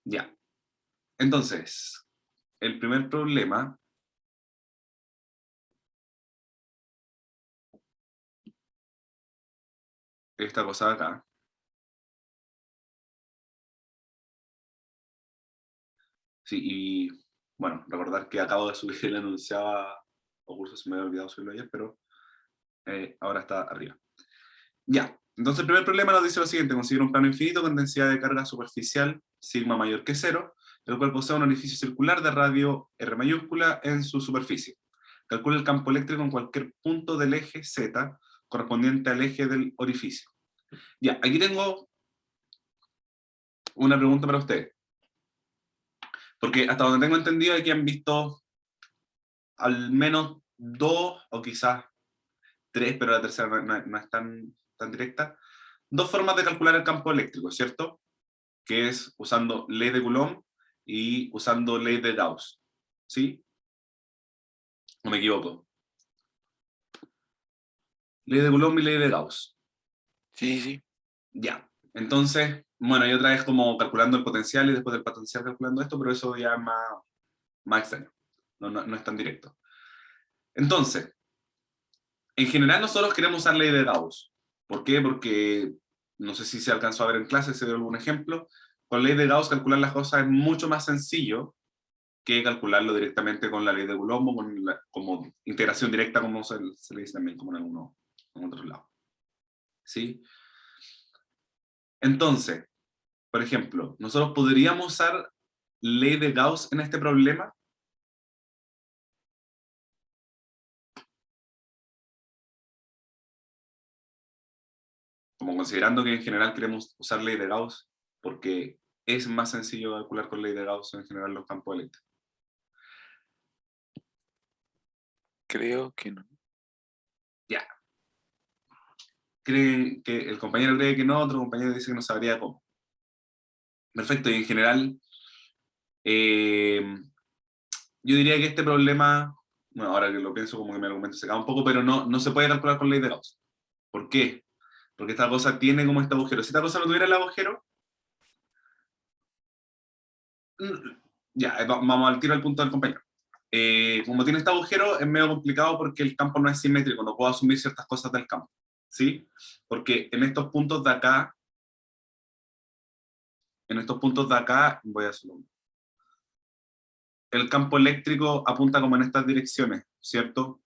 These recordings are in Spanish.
Ya. Entonces, el primer problema, esta cosa de acá, sí, y bueno, recordar que acabo de subir el enunciado o curso, se me había olvidado subirlo ayer, pero ahora está arriba. Ya, entonces el primer problema nos dice lo siguiente: considera un plano infinito con densidad de carga superficial sigma mayor que cero, el cual posee un orificio circular de radio R mayúscula en su superficie. Calcula el campo eléctrico en cualquier punto del eje Z correspondiente al eje del orificio. Ya, aquí tengo una pregunta para ustedes, porque hasta donde tengo entendido aquí han visto al menos dos o quizás tres, pero la tercera no es tan directa, dos formas de calcular el campo eléctrico, ¿cierto? Que es usando ley de Coulomb y usando ley de Gauss, ¿sí? ¿No me equivoco? Ley de Coulomb y ley de Gauss. Sí, sí. Ya. Entonces, bueno, y otra vez como calculando el potencial y después del potencial calculando esto, pero eso ya es más extraño. No es tan directo. Entonces, en general nosotros queremos usar ley de Gauss. ¿Por qué? Porque, no sé si se alcanzó a ver en clase, se dio algún ejemplo, con ley de Gauss calcular las cosas es mucho más sencillo que calcularlo directamente con la ley de Coulomb o como integración directa, como se le dice también, como en otros lados. ¿Sí? Entonces, por ejemplo, nosotros podríamos usar ley de Gauss en este problema. Como considerando que en general queremos usar ley de Gauss, porque es más sencillo calcular con ley de Gauss en general los campos eléctricos. Creo que no. Ya. Creen que el compañero cree que no, otro compañero dice que no sabría cómo. Perfecto, y en general, eh, yo diría que este problema, bueno, ahora que lo pienso como que mi argumento se cae un poco, pero no se puede calcular con ley de Gauss. ¿Por qué? Porque esta cosa tiene como este agujero. Si esta cosa no tuviera el agujero, ya, vamos al tiro al punto del compañero. Como tiene este agujero, es medio complicado porque el campo no es simétrico, no puedo asumir ciertas cosas del campo, ¿sí? Porque en estos puntos de acá, voy a hacerlo, el campo eléctrico apunta como en estas direcciones, ¿cierto?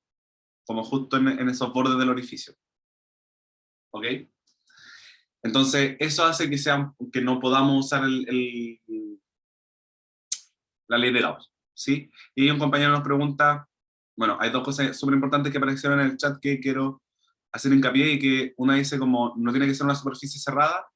Como justo en esos bordes del orificio, ¿ok? Entonces, eso hace que no podamos usar la ley de Gauss, ¿sí? Y un compañero nos pregunta, bueno, hay dos cosas súper importantes que aparecieron en el chat que quiero hacer hincapié, y que una dice como, ¿no tiene que ser una superficie cerrada?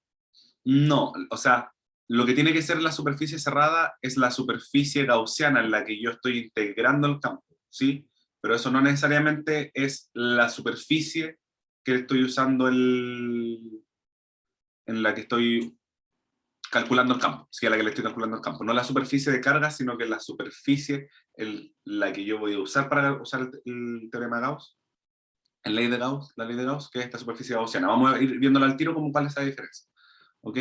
No, o sea, lo que tiene que ser la superficie cerrada es la superficie gaussiana en la que yo estoy integrando el campo, ¿sí? Pero eso no necesariamente es la superficie que estoy usando en la que estoy calculando el campo, sí, a la que le estoy calculando el campo. No la superficie de carga, sino que la superficie la que yo voy a usar para usar el teorema de Gauss, en ley de Gauss, la ley de Gauss, que es esta superficie gaussiana. Vamos a ir viéndola al tiro como cuál es la diferencia. ¿Ok?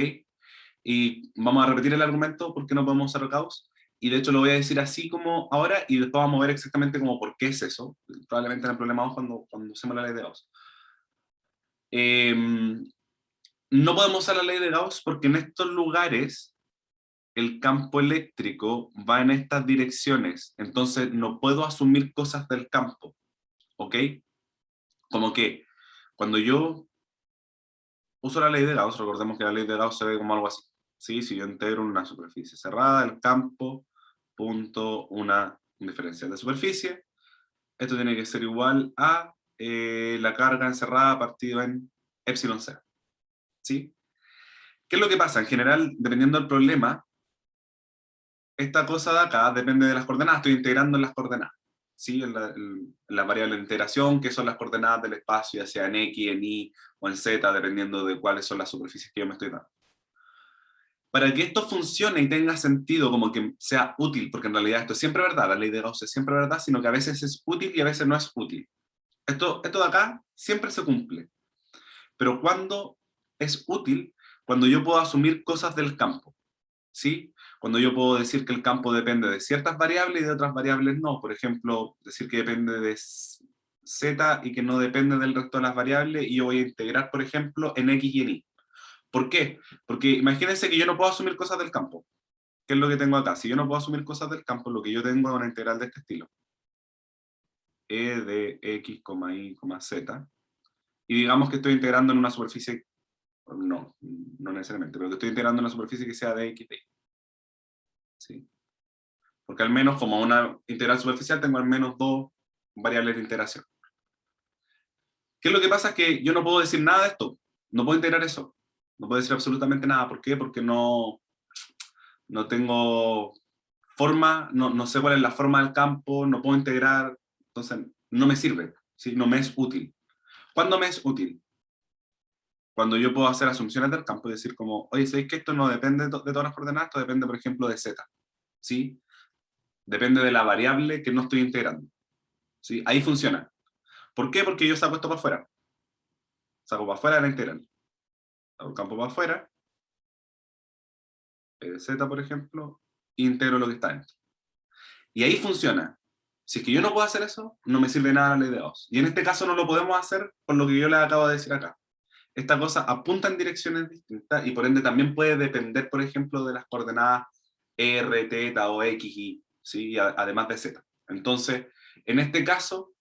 Y vamos a repetir el argumento porque no podemos usar Gauss. Y de hecho lo voy a decir así como ahora, y después vamos a ver exactamente como por qué es eso. Probablemente en el problema 2 cuando usemos la ley de Gauss. No podemos usar la ley de Gauss porque en estos lugares el campo eléctrico va en estas direcciones, entonces no puedo asumir cosas del campo, ¿ok? Como que cuando yo uso la ley de Gauss, recordemos que la ley de Gauss se ve como algo así, ¿sí? Si yo integro una superficie cerrada, el campo, punto, una diferencial de superficie, esto tiene que ser igual a la carga encerrada partido en epsilon cero, ¿sí? ¿Qué es lo que pasa? En general, dependiendo del problema, esta cosa de acá depende de las coordenadas, estoy integrando en las coordenadas, ¿sí? En la variable de integración, que son las coordenadas del espacio, ya sea en X, en Y o en Z, dependiendo de cuáles son las superficies que yo me estoy dando. Para que esto funcione y tenga sentido, como que sea útil, porque en realidad esto es siempre verdad, la ley de Gauss es siempre verdad, sino que a veces es útil y a veces no es útil. Esto de acá siempre se cumple. Pero cuando es útil, cuando yo puedo asumir cosas del campo, ¿sí? Cuando yo puedo decir que el campo depende de ciertas variables y de otras variables no. Por ejemplo, decir que depende de z y que no depende del resto de las variables, y yo voy a integrar, por ejemplo, en x y en y. ¿Por qué? Porque imagínense que yo no puedo asumir cosas del campo. ¿Qué es lo que tengo acá? Si yo no puedo asumir cosas del campo, lo que yo tengo es una integral de este estilo. E de x, y, z. Y digamos que estoy integrando en una superficie, no necesariamente, pero que estoy integrando en una superficie que sea de x de y. ¿Sí? Porque al menos como una integral superficial tengo al menos dos variables de integración. ¿Qué es lo que pasa? Es que yo no puedo decir nada de esto. No puedo integrar eso. No puedo decir absolutamente nada. ¿Por qué? Porque no tengo forma, no sé cuál es la forma del campo, no puedo integrar, entonces no me sirve, ¿sí? No me es útil. ¿Cuándo me es útil? Cuando yo puedo hacer asunciones del campo y decir como, oye, ¿sabéis que esto no depende de todas las coordenadas? Esto depende, por ejemplo, de z, ¿sí? Depende de la variable que no estoy integrando, ¿sí? Ahí funciona. ¿Por qué? Porque yo saco esto para afuera. Saco para afuera la integral. Saco el campo para afuera, z, por ejemplo, e integro lo que está dentro. Y ahí funciona. Si es que yo no puedo hacer eso, no me sirve nada la ley de Gauss. Y en este caso no lo podemos hacer por lo que yo les acabo de decir acá. Esta cosa apunta en direcciones distintas y por ende también puede depender, por ejemplo, de las coordenadas r, θ o x, y, ¿sí? Además de z. Entonces, en este caso,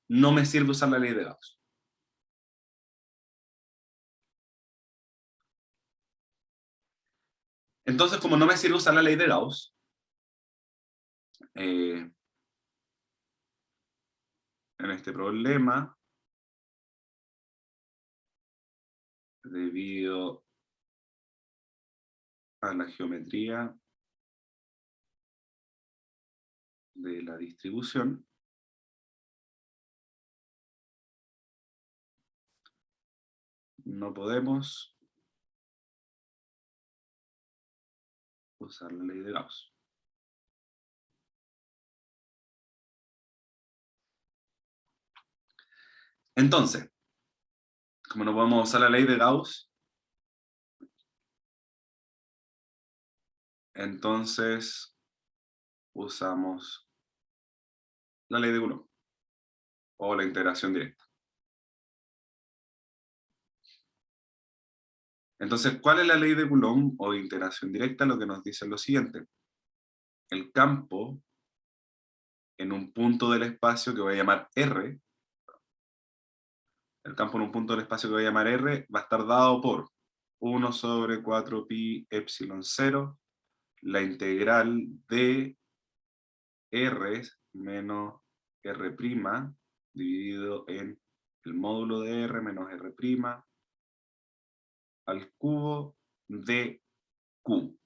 no me sirve usar la ley de Gauss. Entonces, como no me sirve usar la ley de Gauss, en este problema, debido a la geometría de la distribución, no podemos usar la ley de Gauss. Entonces, como no podemos usar la ley de Gauss, entonces usamos la ley de Coulomb o la integración directa. Entonces, ¿cuál es la ley de Coulomb o de integración directa? Lo que nos dice es lo siguiente. El campo en un punto del espacio que voy a llamar R, el campo en un punto del espacio que voy a llamar R va a estar dado por 1 sobre 4pi epsilon 0, la integral de R menos R' dividido en el módulo de R menos R' al cubo de Q.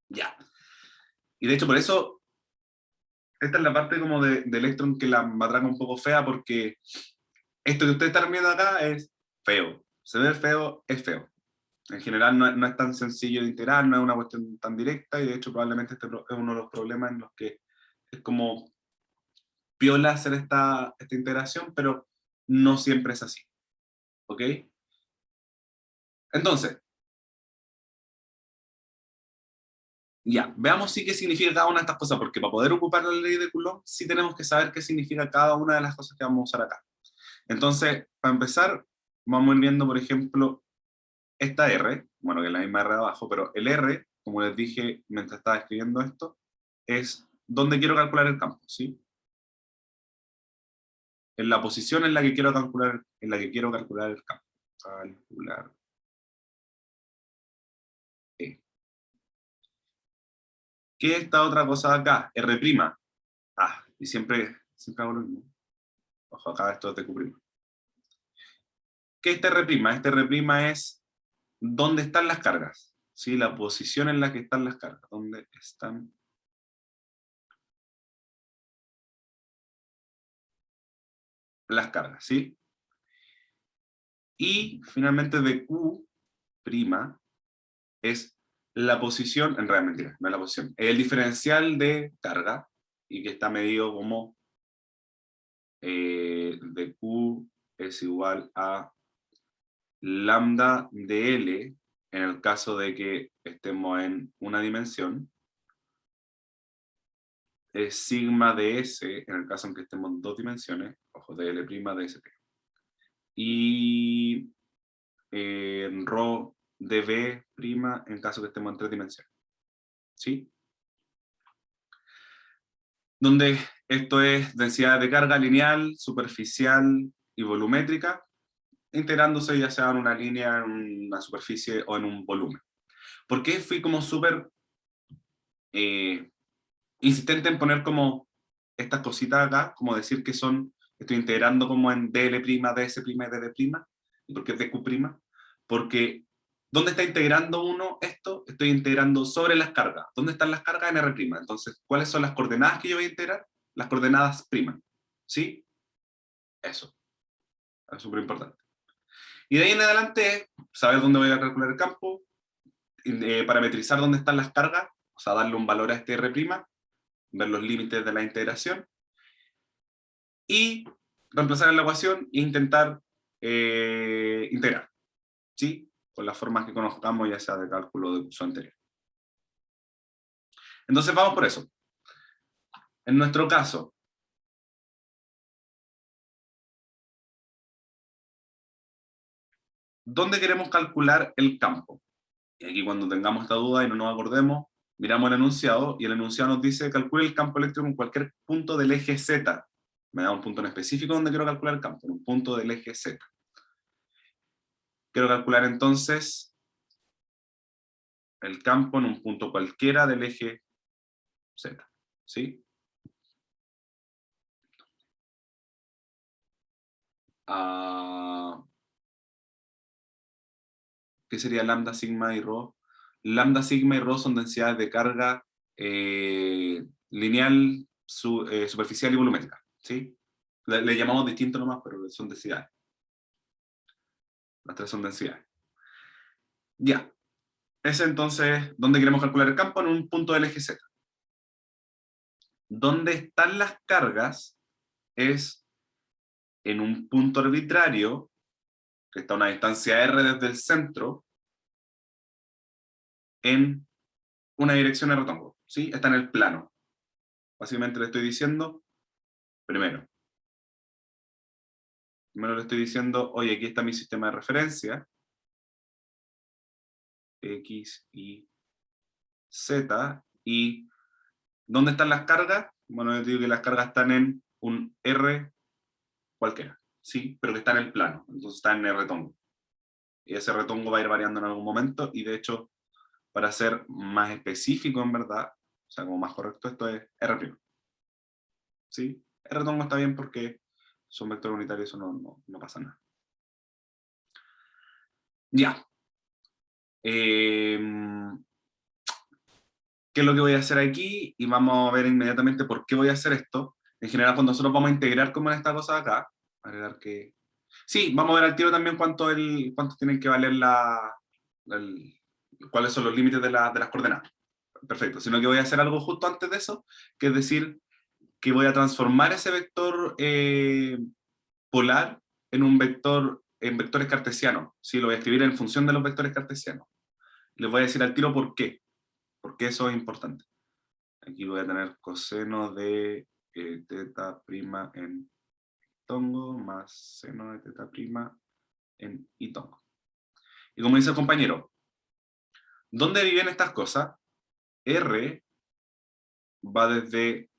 Ya. Y de hecho por eso, esta es la parte como de Electron que la matraca un poco fea, porque esto que ustedes están viendo acá es feo. Se ve feo, es feo. En general no es tan sencillo de integrar, no es una cuestión tan directa, y de hecho probablemente este es uno de los problemas en los que es como piola hacer esta integración, pero no siempre es así. ¿Ok? Entonces, ya, veamos sí qué significa cada una de estas cosas, porque para poder ocupar la ley de Coulomb sí tenemos que saber qué significa cada una de las cosas que vamos a usar acá. Entonces, para empezar, vamos a ir viendo, por ejemplo, esta R, bueno, que es la misma R de abajo, pero el R, como les dije mientras estaba escribiendo esto, es donde quiero calcular el campo, ¿sí? En la posición en la que quiero calcular, el campo. Calcular E. ¿Qué es esta otra cosa de acá? R'. Y siempre hago lo mismo. Ojo, acá esto es de Q'. ¿Qué es este R'? Este R' es dónde están las cargas, ¿sí? La posición en la que están las cargas. ¿Dónde están las cargas, ¿sí? Y finalmente de Q' es la posición, en realidad mentira, no es la posición, es el diferencial de carga, y que está medido como de Q es igual a lambda de L en el caso de que estemos en una dimensión, es sigma de S, en el caso en que estemos en dos dimensiones, ojo, de L' de ST. Y rho de B' en caso que estemos en tres dimensiones. ¿Sí? Donde esto es densidad de carga lineal, superficial y volumétrica, integrándose ya sea en una línea, en una superficie o en un volumen. ¿Por qué fui como súper insistente en poner como estas cositas acá, como decir que son, estoy integrando como en DL', DS', y DD', ¿y por qué DQ'? Porque, ¿dónde está integrando uno esto? Estoy integrando sobre las cargas. ¿Dónde están las cargas? En R'. Entonces, ¿cuáles son las coordenadas que yo voy a integrar? Las coordenadas primas. ¿Sí? Eso. Es súper importante. Y de ahí en adelante, saber dónde voy a calcular el campo, parametrizar dónde están las cargas, o sea, darle un valor a este R', ver los límites de la integración, y reemplazar en la ecuación e intentar integrar, ¿sí? Con las formas que conozcamos, ya sea de cálculo de curso anterior. Entonces vamos por eso. En nuestro caso, ¿dónde queremos calcular el campo? Y aquí cuando tengamos esta duda y no nos acordemos, miramos el enunciado, y el enunciado nos dice, calcule el campo eléctrico en cualquier punto del eje Z. Me da un punto en específico donde quiero calcular el campo, en un punto del eje Z. Quiero calcular entonces el campo en un punto cualquiera del eje Z. ¿Sí? ¿Qué sería lambda, sigma y rho? Lambda, sigma y rho son densidades de carga lineal, superficial y volumétrica. ¿Sí? Le llamamos distinto nomás, pero son densidades. Las tres son densidades. Ya. Es entonces donde queremos calcular el campo, en un punto del eje Z. Donde están las cargas es en un punto arbitrario, que está a una distancia r desde el centro, en una dirección de rectángulo. ¿Sí? Está en el plano. Básicamente le estoy diciendo, primero le estoy diciendo, oye, aquí está mi sistema de referencia, X, Y, Z, y ¿dónde están las cargas? Bueno, les digo que las cargas están en un R cualquiera, ¿sí? Pero que está en el plano, entonces está en el retongo. Y ese retongo va a ir variando en algún momento, y de hecho, para ser más específico en verdad, o sea, como más correcto, esto es R'. ¿Sí? El retongo está bien porque son vectores unitarios, eso no pasa nada. Ya. ¿Qué es lo que voy a hacer aquí? Y vamos a ver inmediatamente por qué voy a hacer esto. En general, cuando nosotros vamos a integrar como en esta cosa de acá, agregar que... Sí, vamos a ver al tiro también cuánto tienen que valer cuáles son los límites de las coordenadas. Perfecto, sino que voy a hacer algo justo antes de eso, que es decir, que voy a transformar ese vector polar en vectores cartesianos. ¿Sí? Lo voy a escribir en función de los vectores cartesianos. Les voy a decir al tiro por qué. Porque eso es importante. Aquí voy a tener coseno de teta prima en tongo más seno de teta prima en itongo. Y como dice el compañero, ¿dónde viven estas cosas? R va desde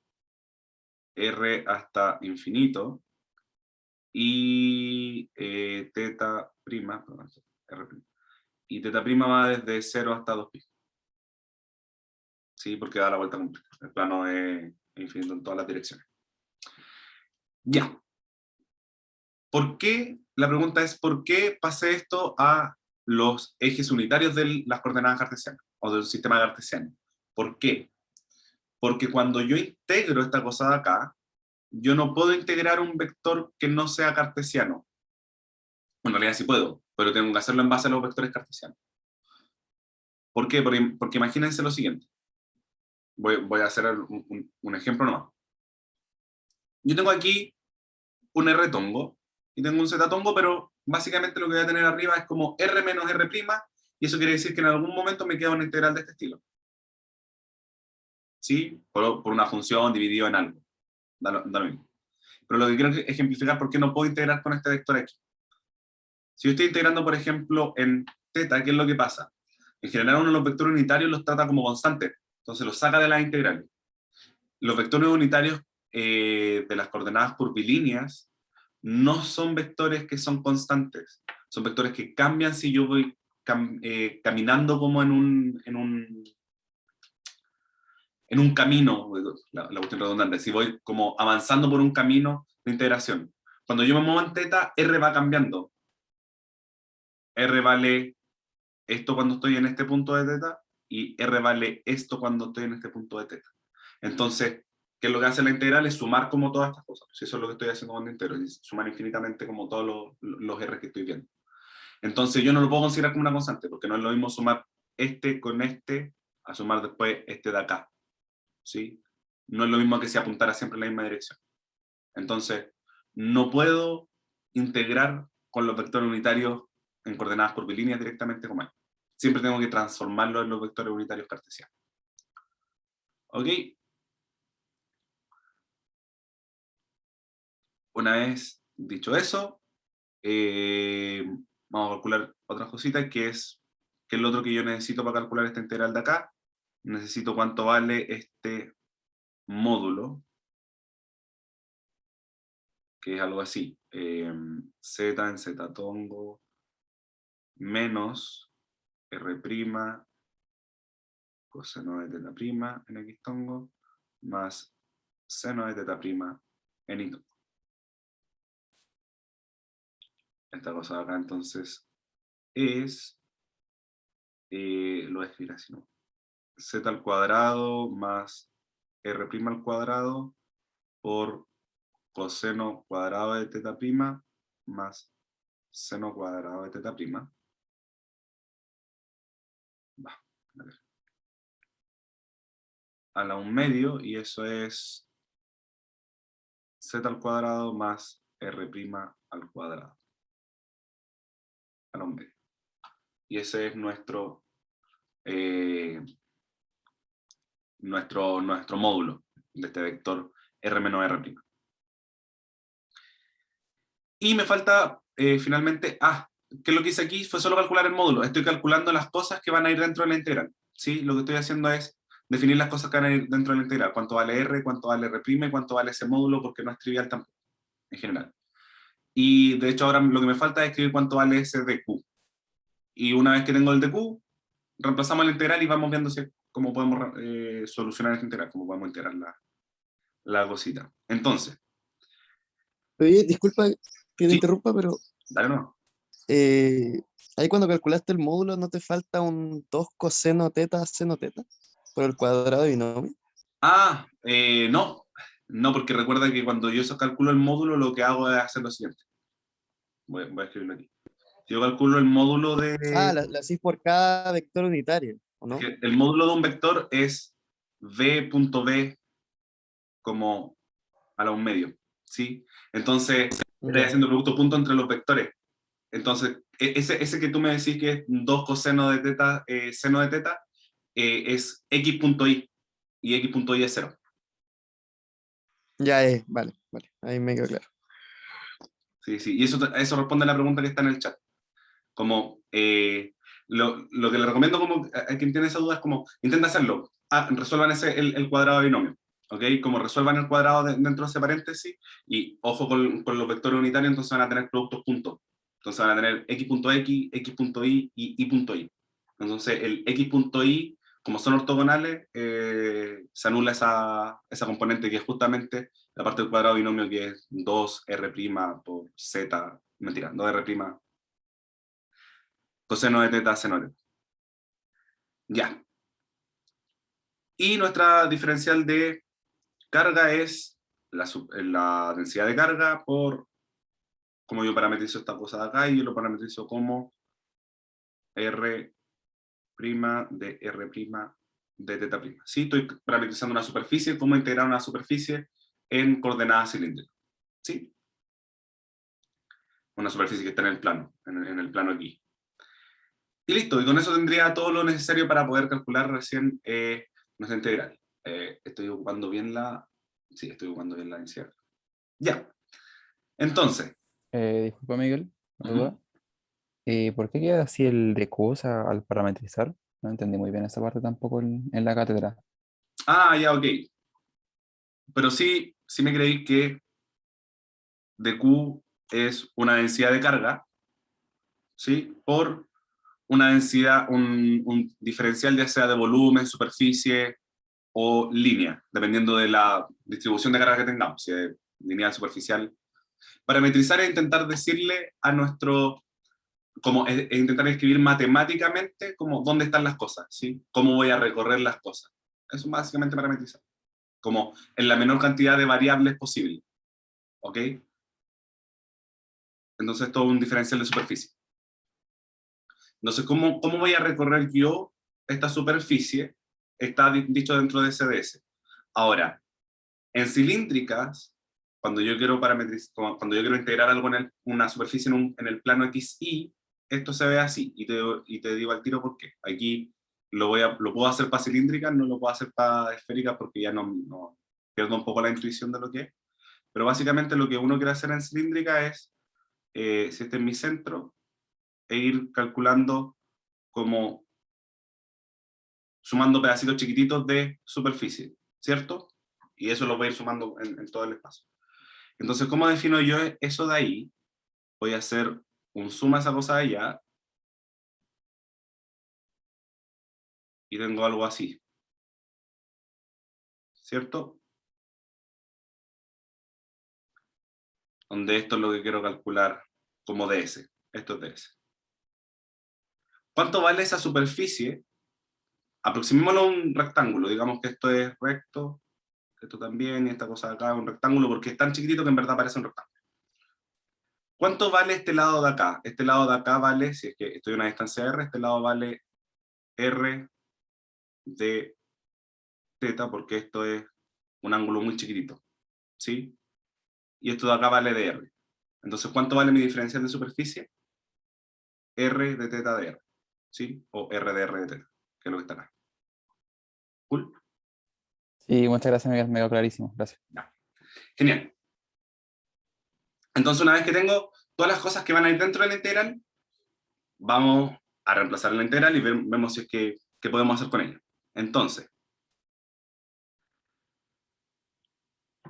R hasta infinito, y teta prima, perdón, R', y teta prima va desde 0 hasta 2pi. Sí, porque da la vuelta completa. El plano es infinito en todas las direcciones. Ya. ¿Por qué? La pregunta es, ¿por qué pasé esto a los ejes unitarios de las coordenadas cartesianas o del sistema cartesiano? ¿Por qué? Porque cuando yo integro esta cosa de acá, yo no puedo integrar un vector que no sea cartesiano. Bueno, en realidad sí puedo, pero tengo que hacerlo en base a los vectores cartesianos. ¿Por qué? Porque imagínense lo siguiente. Voy a hacer un ejemplo nomás. Yo tengo aquí un R tongo y tengo un Z tongo, pero básicamente lo que voy a tener arriba es como R menos R', y eso quiere decir que en algún momento me queda una integral de este estilo. ¿Sí? Por una función dividido en algo. Da lo mismo. Pero lo que quiero ejemplificar por qué no puedo integrar con este vector aquí. Si yo estoy integrando, por ejemplo, en θ, ¿qué es lo que pasa? En general uno de los vectores unitarios los trata como constantes, entonces los saca de las integrales. Los vectores unitarios de las coordenadas curvilíneas no son vectores que son constantes, son vectores que cambian si yo voy caminando como en un camino, la cuestión redundante, si voy como avanzando por un camino de integración. Cuando yo me muevo en θ, R va cambiando. R vale esto cuando estoy en este punto de θ, y R vale esto cuando estoy en este punto de θ. Entonces, ¿qué es lo que hace la integral? Es sumar como todas estas cosas. Si eso es lo que estoy haciendo cuando integro, es sumar infinitamente como todos los R que estoy viendo. Entonces yo no lo puedo considerar como una constante, porque no es lo mismo sumar este con este, a sumar después este de acá. ¿Sí? No es lo mismo que si apuntara siempre en la misma dirección. Entonces, no puedo integrar con los vectores unitarios en coordenadas curvilíneas directamente como hay. Siempre tengo que transformarlo en los vectores unitarios cartesianos. ¿Ok? Una vez dicho eso, vamos a calcular otras cositas, que es lo otro que yo necesito para calcular esta integral de acá. Necesito cuánto vale este módulo, que es algo así. Z en Z tongo menos R' coseno de teta prima en X tongo más seno de teta prima en Y tongo. Esta cosa de acá entonces es, lo voy a escribir así, ¿no? Z al cuadrado más R' al cuadrado por coseno cuadrado de teta prima más seno cuadrado de teta prima. Va, a ver. A la 1/2, y eso es Z al cuadrado más R' al cuadrado. A la 1/2. Y ese es nuestro módulo de este vector R menos R'. Y me falta finalmente, ¿qué es lo que hice aquí? Fue solo calcular el módulo. Estoy calculando las cosas que van a ir dentro de la integral. ¿Sí? Lo que estoy haciendo es definir las cosas que van a ir dentro de la integral. Cuánto vale R, cuánto vale R', cuánto vale ese módulo, porque no es trivial tampoco, en general. Y de hecho ahora lo que me falta es escribir cuánto vale ese de Q. Y una vez que tengo el de Q, reemplazamos la integral y vamos viendo cómo podemos solucionar esta integral, cómo podemos integrar la cosita. Entonces, Oye, disculpa que te sí, interrumpa, pero dale no. eh, ahí cuando calculaste el módulo, ¿no te falta un 2 coseno teta seno teta por el cuadrado de binomio? No. No, porque recuerda que cuando yo calculo el módulo, lo que hago es hacer lo siguiente. Voy a escribirlo aquí. Yo calculo el módulo La hacís por cada vector unitario, ¿o no? el módulo de un vector es v.b como a la 1/2, ¿sí? Entonces, estoy Ya. haciendo el producto punto entre los vectores. Entonces, ese que tú me decís que es 2 coseno de teta, seno de teta, es x.y, y x.y es 0. Ya vale, vale, ahí me quedó claro. Sí, sí, y eso responde a la pregunta que está en el chat. Como, lo que le recomiendo como a quien tiene esa duda es como, intenta hacerlo. Resuelvan el cuadrado de binomio. ¿Ok? Como resuelvan el cuadrado dentro de ese paréntesis, y ojo con los vectores unitarios, entonces van a tener productos puntos. Entonces van a tener x.x, x.y y y.y. Entonces el x.y, como son ortogonales, se anula esa componente que es justamente la parte del cuadrado de binomio, que es 2r' por z, mentira, 2r' coseno de teta, seno de teta. Ya. Y nuestra diferencial de carga es la densidad de carga por, como yo parametrizo esta cosa de acá, y yo lo parametrizo como R' de R' de teta prima. ¿Sí? Estoy parametrizando una superficie, cómo integrar una superficie en coordenadas cilíndricas. ¿Sí? Una superficie que está en el plano, en el plano aquí. Y listo, y con eso tendría todo lo necesario para poder calcular recién nuestra integral. Estoy ocupando bien la... Sí, estoy ocupando bien la densidad. Ya, entonces. Disculpa, Miguel, una Ujú. duda. ¿Por qué queda así el de Q al parametrizar? No entendí muy bien esa parte tampoco en la cátedra. Ah, ya, ok. Pero sí, sí me creí que dq es una densidad de carga, ¿sí? Por una densidad, un diferencial ya sea de volumen, superficie o línea, dependiendo de la distribución de carga que tengamos, si es lineal, superficial. Parametrizar es intentar decirle a nuestro, como es intentar escribir matemáticamente como dónde están las cosas, ¿sí? Cómo voy a recorrer las cosas. Eso es básicamente parametrizar, como en la menor cantidad de variables posible, ¿ok? Entonces todo un diferencial de superficie. Entonces, ¿cómo voy a recorrer yo esta superficie? Está dicho dentro de SDS. Ahora, en cilíndricas, cuando yo quiero cuando yo quiero integrar algo en una superficie en el plano XY, esto se ve así, y te digo al tiro por qué. Aquí lo puedo hacer para cilíndricas, no lo puedo hacer para esféricas porque ya no pierdo un poco la intuición de lo que es. Pero básicamente lo que uno quiere hacer en cilíndrica es, si este es mi centro, e ir calculando como sumando pedacitos chiquititos de superficie, ¿cierto? Y eso lo voy a ir sumando en todo el espacio. Entonces, ¿cómo defino yo eso de ahí? Voy a hacer un suma a esa cosa de allá, y tengo algo así, ¿cierto? Donde esto es lo que quiero calcular como DS. Esto es DS. ¿Cuánto vale esa superficie? Aproximémoslo a un rectángulo. Digamos que esto es recto, esto también, y esta cosa de acá es un rectángulo, porque es tan chiquitito que en verdad parece un rectángulo. ¿Cuánto vale este lado de acá? Este lado de acá vale, si es que estoy a una distancia R, este lado vale R de teta, porque esto es un ángulo muy chiquitito, ¿sí? Y esto de acá vale de R. Entonces, ¿cuánto vale mi diferencial de superficie? R de teta de R, ¿sí? O R de teta, que es lo que está acá. ¿Cool? Sí, muchas gracias, Miguel, me quedó clarísimo. Gracias. Ya. Genial. Entonces, una vez que tengo todas las cosas que van a ir dentro de la integral, vamos a reemplazar la integral y vemos si es que, qué podemos hacer con ella. Entonces,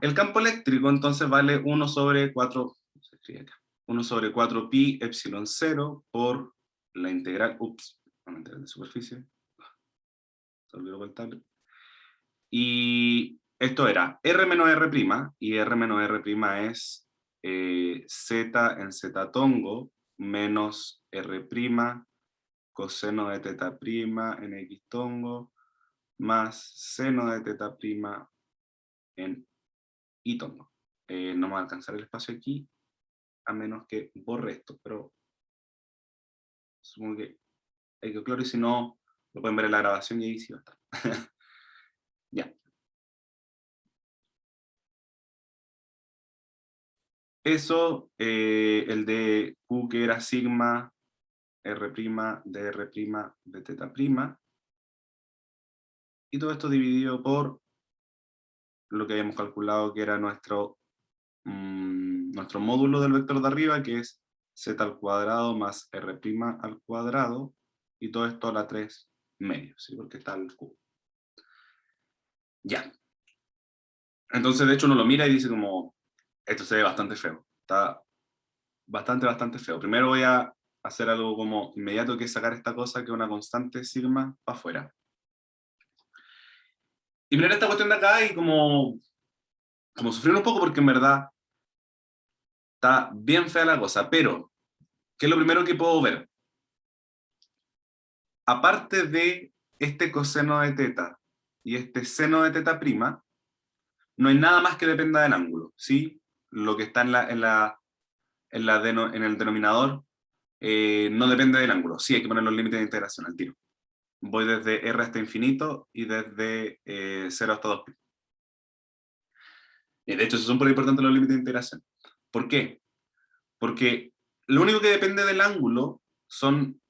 el campo eléctrico entonces vale 1 sobre 4, se escribe acá, 1 sobre 4 pi epsilon 0 por la integral, la integral de superficie, se olvidó contarlo. Y esto era R menos R', y R menos R' es Z en Z tongo menos R' coseno de teta prima en X tongo más seno de teta prima en Y tongo. No me va a alcanzar el espacio aquí, a menos que borre esto, pero supongo que hay que claro, y si no, lo pueden ver en la grabación y ahí sí va a estar. Ya. Eso, el de Q que era sigma R' de R' de teta prima, y todo esto dividido por lo que habíamos calculado que era nuestro módulo del vector de arriba, que es z al cuadrado más R' al cuadrado, y todo esto a la 3 medios, ¿sí? Porque está el cubo. Ya. Entonces, de hecho, uno lo mira y dice como, esto se ve bastante feo. Está bastante feo. Primero voy a hacer algo como inmediato, que es sacar esta cosa, que es una constante sigma, para afuera. Y mirar esta cuestión de acá y como sufrir un poco, porque en verdad está bien fea la cosa. Pero, ¿qué es lo primero que puedo ver? Aparte de este coseno de teta y este seno de teta prima, no hay nada más que dependa del ángulo, ¿sí? Lo que está en el denominador no depende del ángulo. Sí, hay que poner los límites de integración al tiro. Voy desde R hasta infinito y desde 0 hasta 2pi. Y de hecho, son por importantes los límites de integración. ¿Por qué? Porque lo único que depende del ángulo son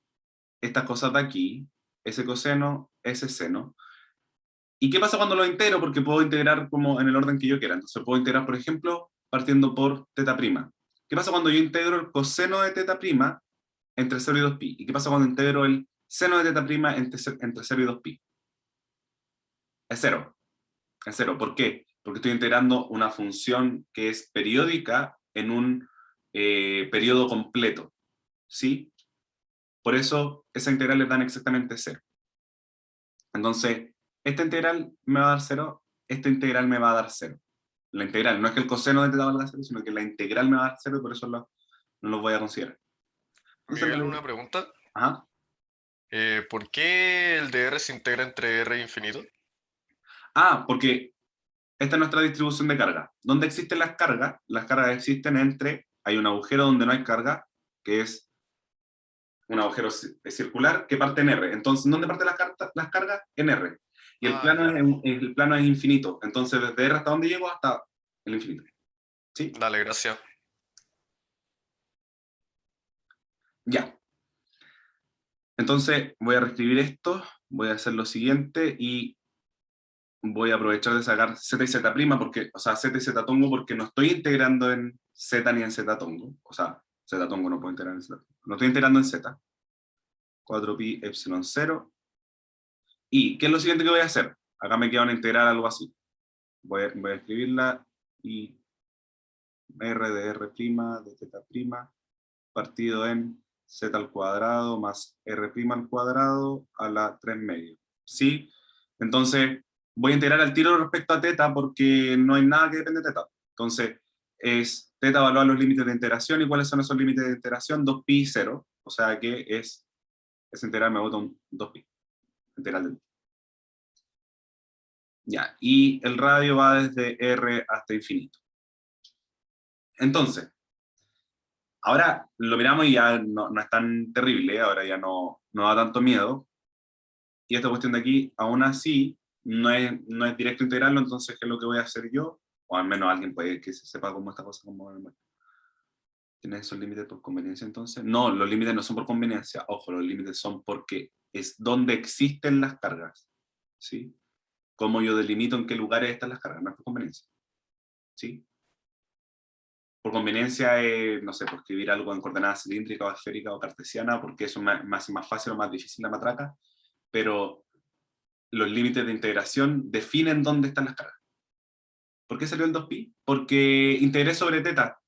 estas cosas de aquí, ese coseno, ese seno. ¿Y qué pasa cuando lo integro? Porque puedo integrar como en el orden que yo quiera. Entonces puedo integrar, por ejemplo, partiendo por teta prima. ¿Qué pasa cuando yo integro el coseno de teta prima entre 0 y 2pi? ¿Y qué pasa cuando integro el seno de teta prima entre 0 y 2pi? Es cero. Es cero. ¿Por qué? Porque estoy integrando una función que es periódica en un periodo completo. ¿Sí? Por eso esa integral le dan exactamente cero. Entonces, esta integral me va a dar cero, esta integral me va a dar cero. La integral, no es que el coseno de teta valga cero, sino que la integral me va a dar cero y por eso no lo voy a considerar. Entonces, Miguel, una pregunta. ajá. ¿Por qué el dr se integra entre r infinito? Porque esta es nuestra distribución de carga. ¿Dónde existen las cargas? Las cargas existen hay un agujero donde no hay carga, que es un agujero circular que parte en R. Entonces, ¿dónde parten las cargas? En R. Y el plano, Ya. el plano es infinito. Entonces, desde R hasta dónde llego, hasta el infinito. ¿Sí? Dale, gracias. Ya. Entonces, voy a reescribir esto, voy a hacer lo siguiente y voy a aprovechar de sacar z y z', porque, o sea, z y z tongo, porque no estoy integrando en z ni en z tongo. O sea, z tongo no puedo integrar en z. No estoy integrando en z. 4pi epsilon 0. ¿Y qué es lo siguiente que voy a hacer? Acá me queda una integral algo así. Voy a escribirla y r de r' de θ' partido en z al cuadrado más r' al cuadrado a la 3 medio. ¿Sí? Entonces, voy a integrar al tiro respecto a θ porque no hay nada que depende de θ. Entonces, es θ evaluar los límites de integración. ¿Y cuáles son esos límites de integración? 2pi y 0. O sea que esa integral me bota un 2pi. Integral de ya, y el radio va desde R hasta infinito. Entonces, ahora lo miramos y ya no es tan terrible, ahora ya no da tanto miedo. Y esta cuestión de aquí, aún así, no es directo integrarlo, entonces, ¿qué es lo que voy a hacer yo? O al menos alguien puede que se sepa cómo esta cosa, cómo ¿tienes esos límites por conveniencia entonces? No, los límites no son por conveniencia, ojo, los límites son porque es donde existen las cargas, ¿sí? Cómo yo delimito en qué lugares están las cargas, no es por conveniencia, ¿sí? Por conveniencia, no sé, por escribir algo en coordenadas cilíndricas o esféricas o cartesiana, porque eso me hace más fácil o más difícil la matraca, pero los límites de integración definen dónde están las cargas. ¿Por qué salió el 2pi? Porque integré sobre teta.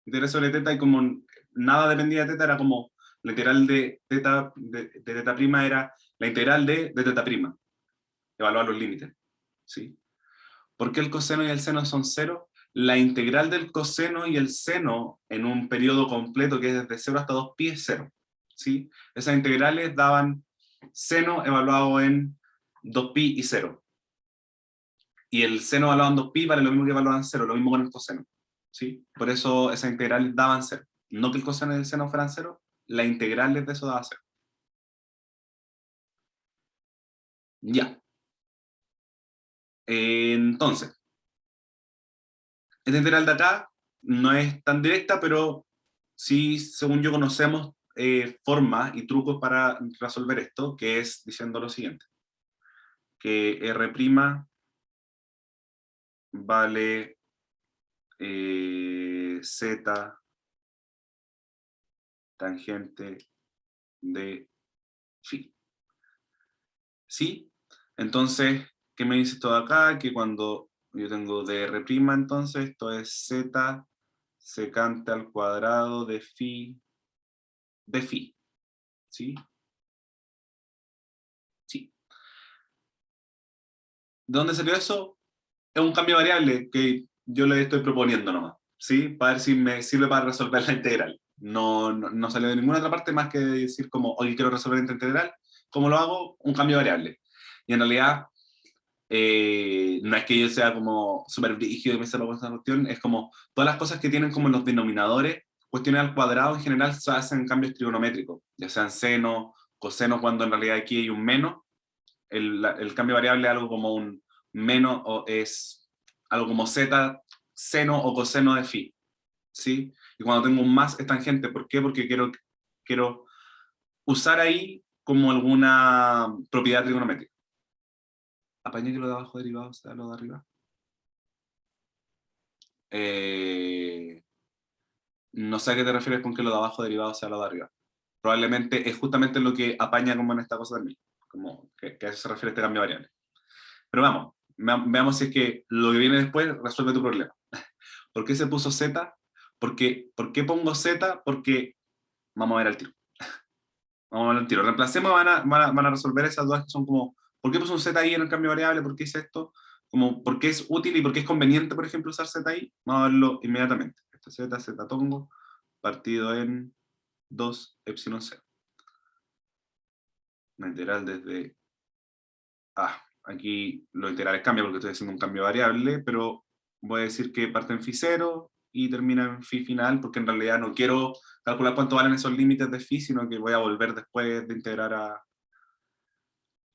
Integré sobre teta y como nada dependía de teta, era como la integral de teta prima era la integral de teta prima. Evaluar los límites. ¿Sí? ¿Por qué el coseno y el seno son cero? La integral del coseno y el seno en un periodo completo que es desde 0 hasta 2pi es 0. ¿Sí? Esas integrales daban seno evaluado en 2pi y 0. Y el seno evaluado en 2pi vale lo mismo que evaluado en 0, lo mismo con el coseno. ¿Sí? Por eso esas integrales daban 0. No que el coseno y el seno fueran 0, la integral de eso daba 0. Ya. Entonces, esta integral de acá no es tan directa, pero sí, según yo, conocemos formas y trucos para resolver esto, que es diciendo lo siguiente, que R' vale Z tangente de phi. ¿Sí? Entonces, ¿qué me dice esto de acá? Que cuando yo tengo dr', entonces esto es Z secante al cuadrado de phi, ¿sí? Sí. ¿De dónde salió eso? Es un cambio de variable que yo le estoy proponiendo nomás, ¿sí? Para ver si me sirve para resolver la integral. No salió de ninguna otra parte más que decir como, oye, quiero resolver esta integral. ¿Cómo lo hago? Un cambio de variable. Y en realidad, no es que yo sea como súper rígido y me sepa esa cuestión, es como todas las cosas que tienen como los denominadores, cuestiones al cuadrado en general se hacen cambios trigonométricos, ya sean seno, coseno, cuando en realidad aquí hay un menos. El cambio variable es algo como un menos, o es algo como z, seno o coseno de phi, ¿sí? Y cuando tengo un más es tangente, ¿por qué? Porque quiero usar ahí como alguna propiedad trigonométrica. Apaña que lo de abajo derivado sea lo de arriba. No sé a qué te refieres con que lo de abajo derivado sea lo de arriba. Probablemente es justamente lo que apaña como en esta cosa también, como que a eso se refiere este cambio de variable. Pero vamos, veamos si es que lo que viene después resuelve tu problema. ¿Por qué se puso Z? ¿Por qué pongo Z? Porque vamos a ver al tiro. Vamos a ver al tiro. Reemplacemos, van a resolver esas dudas que son como, ¿por qué puse un Z ahí en el cambio de variable? ¿Por qué hice esto? Como, ¿por qué es útil y por qué es conveniente, por ejemplo, usar Z ahí? Vamos a verlo inmediatamente. Esto es Z, Z tongo, partido en 2 epsilon 0. La integral desde... aquí los integrales cambian porque estoy haciendo un cambio de variable, pero voy a decir que parte en phi 0 y termina en phi final, porque en realidad no quiero calcular cuánto valen esos límites de phi, sino que voy a volver después de integrar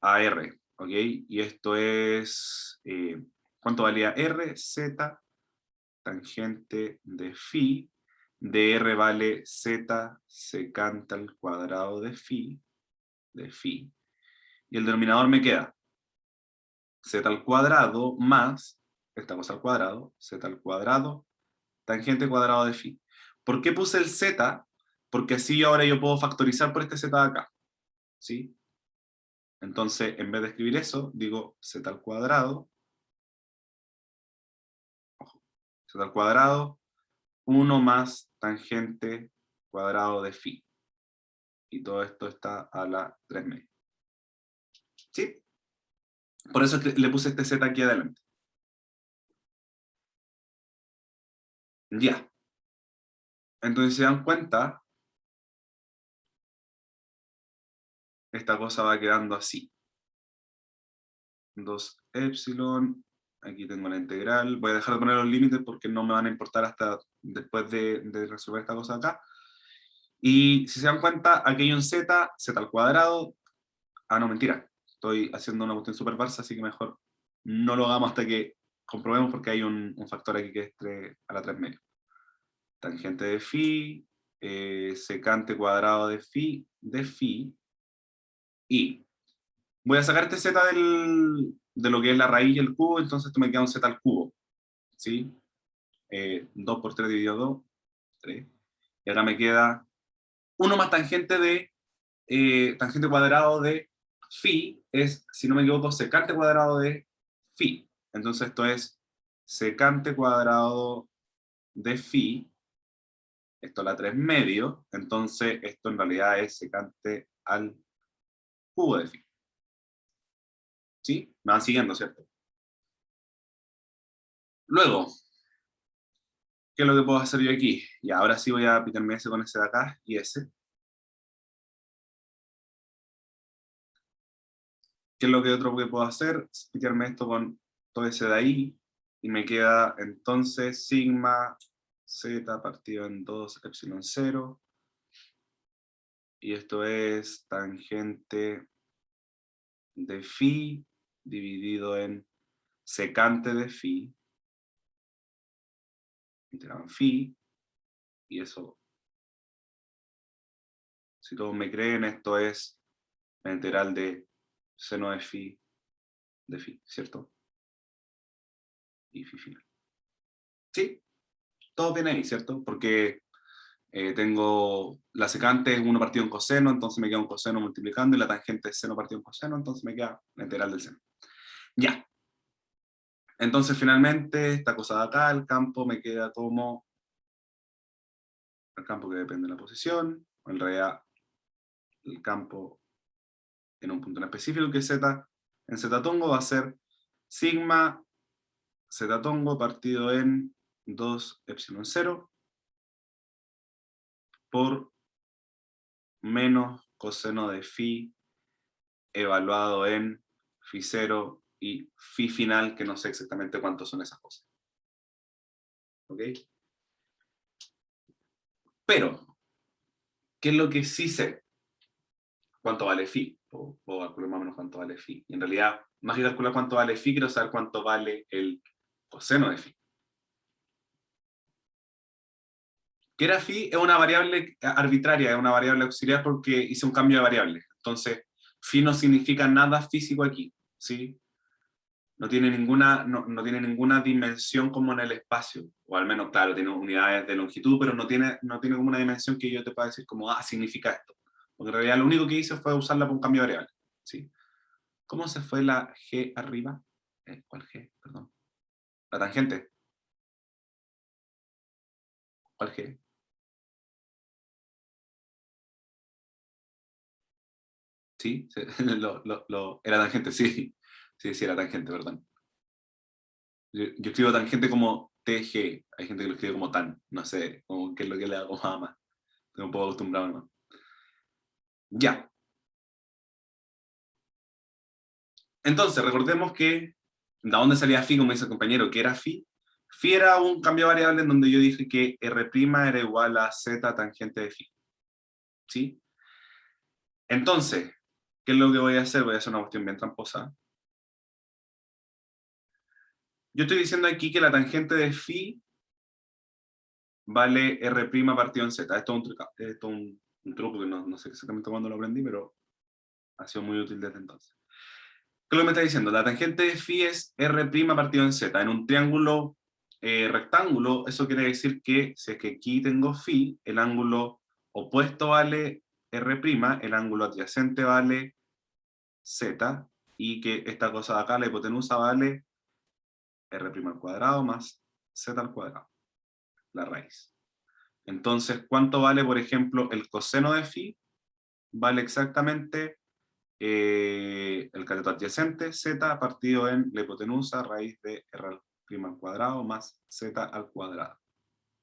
a r, ¿ok? Y esto es, ¿cuánto valía r? Z, tangente de phi, de r vale z secante al cuadrado de phi, y el denominador me queda z al cuadrado más, esta cosa al cuadrado, z al cuadrado, tangente cuadrado de phi. ¿Por qué puse el z? Porque así ahora yo puedo factorizar por este z de acá, ¿sí? Entonces, en vez de escribir eso, digo z al cuadrado, z al cuadrado, 1 más tangente cuadrado de phi. Y todo esto está a la 3 media. ¿Sí? Por eso es que le puse este z aquí adelante. Ya. Entonces, si se dan cuenta, esta cosa va quedando así. 2 epsilon, aquí tengo la integral, voy a dejar de poner los límites porque no me van a importar hasta después de resolver esta cosa acá. Y si se dan cuenta, aquí hay un z, z al cuadrado, no, mentira, estoy haciendo una cuestión super falsa, así que mejor no lo hagamos hasta que comprobemos porque hay un factor aquí que es 3 a la 3 medio. Tangente de phi, secante cuadrado de phi, y voy a sacar este z de lo que es la raíz y el cubo, entonces esto me queda un z al cubo, ¿sí? 2 por 3 dividido 2, 3. Y ahora me queda 1 más tangente cuadrado de phi, es, si no me equivoco, secante cuadrado de phi. Entonces esto es secante cuadrado de phi, esto a la 3 medio, entonces esto en realidad es secante al cubo de phi. ¿Sí? Me van siguiendo, ¿cierto? Luego, ¿qué es lo que puedo hacer yo aquí? Y ahora sí voy a picarme ese con ese de acá y ese. ¿Qué es lo que otro que puedo hacer? Picarme esto con todo ese de ahí. Y me queda entonces sigma z partido en 2 epsilon 0. Y esto es tangente de phi dividido en secante de phi. Integrado en phi. Y eso, si todos me creen, esto es la integral de seno de phi, ¿cierto? Y phi final. Sí, todo viene ahí, ¿cierto? Porque tengo la secante es 1 partido en coseno, entonces me queda un coseno multiplicando, y la tangente es seno partido en coseno, entonces me queda la integral del seno. Ya. Entonces finalmente, esta cosa de acá, el campo me queda como el campo que depende de la posición, o en realidad el campo en un punto en específico, que es z, en z tongo va a ser sigma z tongo partido en 2 epsilon 0 por menos coseno de phi evaluado en phi 0 y phi final, que no sé exactamente cuántos son esas cosas. ¿Ok? Pero, ¿qué es lo que sí sé? ¿Cuánto vale phi? Puedo calcular más o menos cuánto vale phi. Y en realidad, más que calcular cuánto vale phi, quiero saber cuánto vale el coseno de phi. ¿Qué era phi? Es una variable arbitraria, es una variable auxiliar porque hice un cambio de variable. Entonces, Phi no significa nada físico aquí, ¿sí? No tiene ninguna dimensión como en el espacio, o al menos, claro, tiene unidades de longitud, pero no tiene como una dimensión que yo te pueda decir como, significa esto. Porque en realidad lo único que hice fue usarla por un cambio de variable, ¿sí? ¿Cómo se fue la G arriba? ¿Cuál G? Perdón. La tangente. ¿Cuál G? Sí, era tangente, sí. Sí, era tangente, perdón. Yo escribo tangente como TG, hay gente que lo escribe como tan, no sé, como qué es lo que le hago más. Estoy un poco acostumbrado, ¿no? Ya. Entonces, recordemos que, ¿de dónde salía phi, como dice el compañero? ¿Qué era phi? Phi era un cambio de variable en donde yo dije que R' era igual a z tangente de phi. ¿Sí? Entonces, ¿qué es lo que voy a hacer? Voy a hacer una cuestión bien tramposa. Yo estoy diciendo aquí que la tangente de phi vale R' partido en z. Esto es un truco que no sé exactamente cuándo lo aprendí, pero ha sido muy útil desde entonces. ¿Qué es lo que me está diciendo? La tangente de phi es R' partido en z. En un triángulo rectángulo, eso quiere decir que si es que aquí tengo phi, el ángulo opuesto vale R', el ángulo adyacente vale z, y que esta cosa de acá, la hipotenusa, vale R' al cuadrado más z al cuadrado, la raíz. Entonces, ¿cuánto vale, por ejemplo, el coseno de phi? Vale exactamente el cateto adyacente, z partido en la hipotenusa, raíz de r' al cuadrado más z al cuadrado.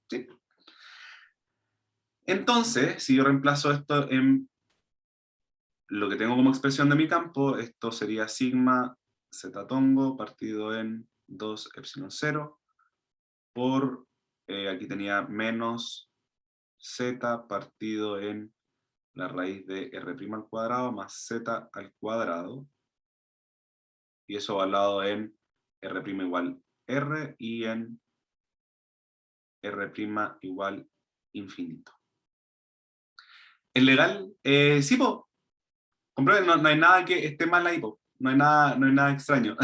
¿Sí? Entonces, si yo reemplazo esto en lo que tengo como expresión de mi campo, esto sería sigma z tongo partido en 2 epsilon 0 por, aquí tenía menos z partido en la raíz de r' al cuadrado más z al cuadrado, y eso evaluado en r' igual r y en r' igual infinito. ¿Es legal? Sí, po. Comprueben, no hay nada que esté mal ahí, po. No hay nada extraño.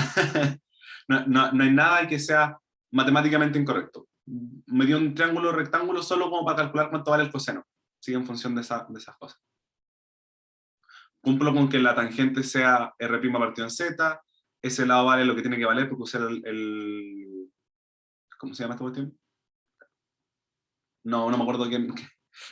No hay nada que sea matemáticamente incorrecto. Me dio un triángulo rectángulo solo como para calcular cuánto vale el coseno. Sigue en función de esas cosas. Cumplo con que la tangente sea R' partido en Z, ese lado vale lo que tiene que valer porque usé ¿cómo se llama esta cuestión? No me acuerdo quién.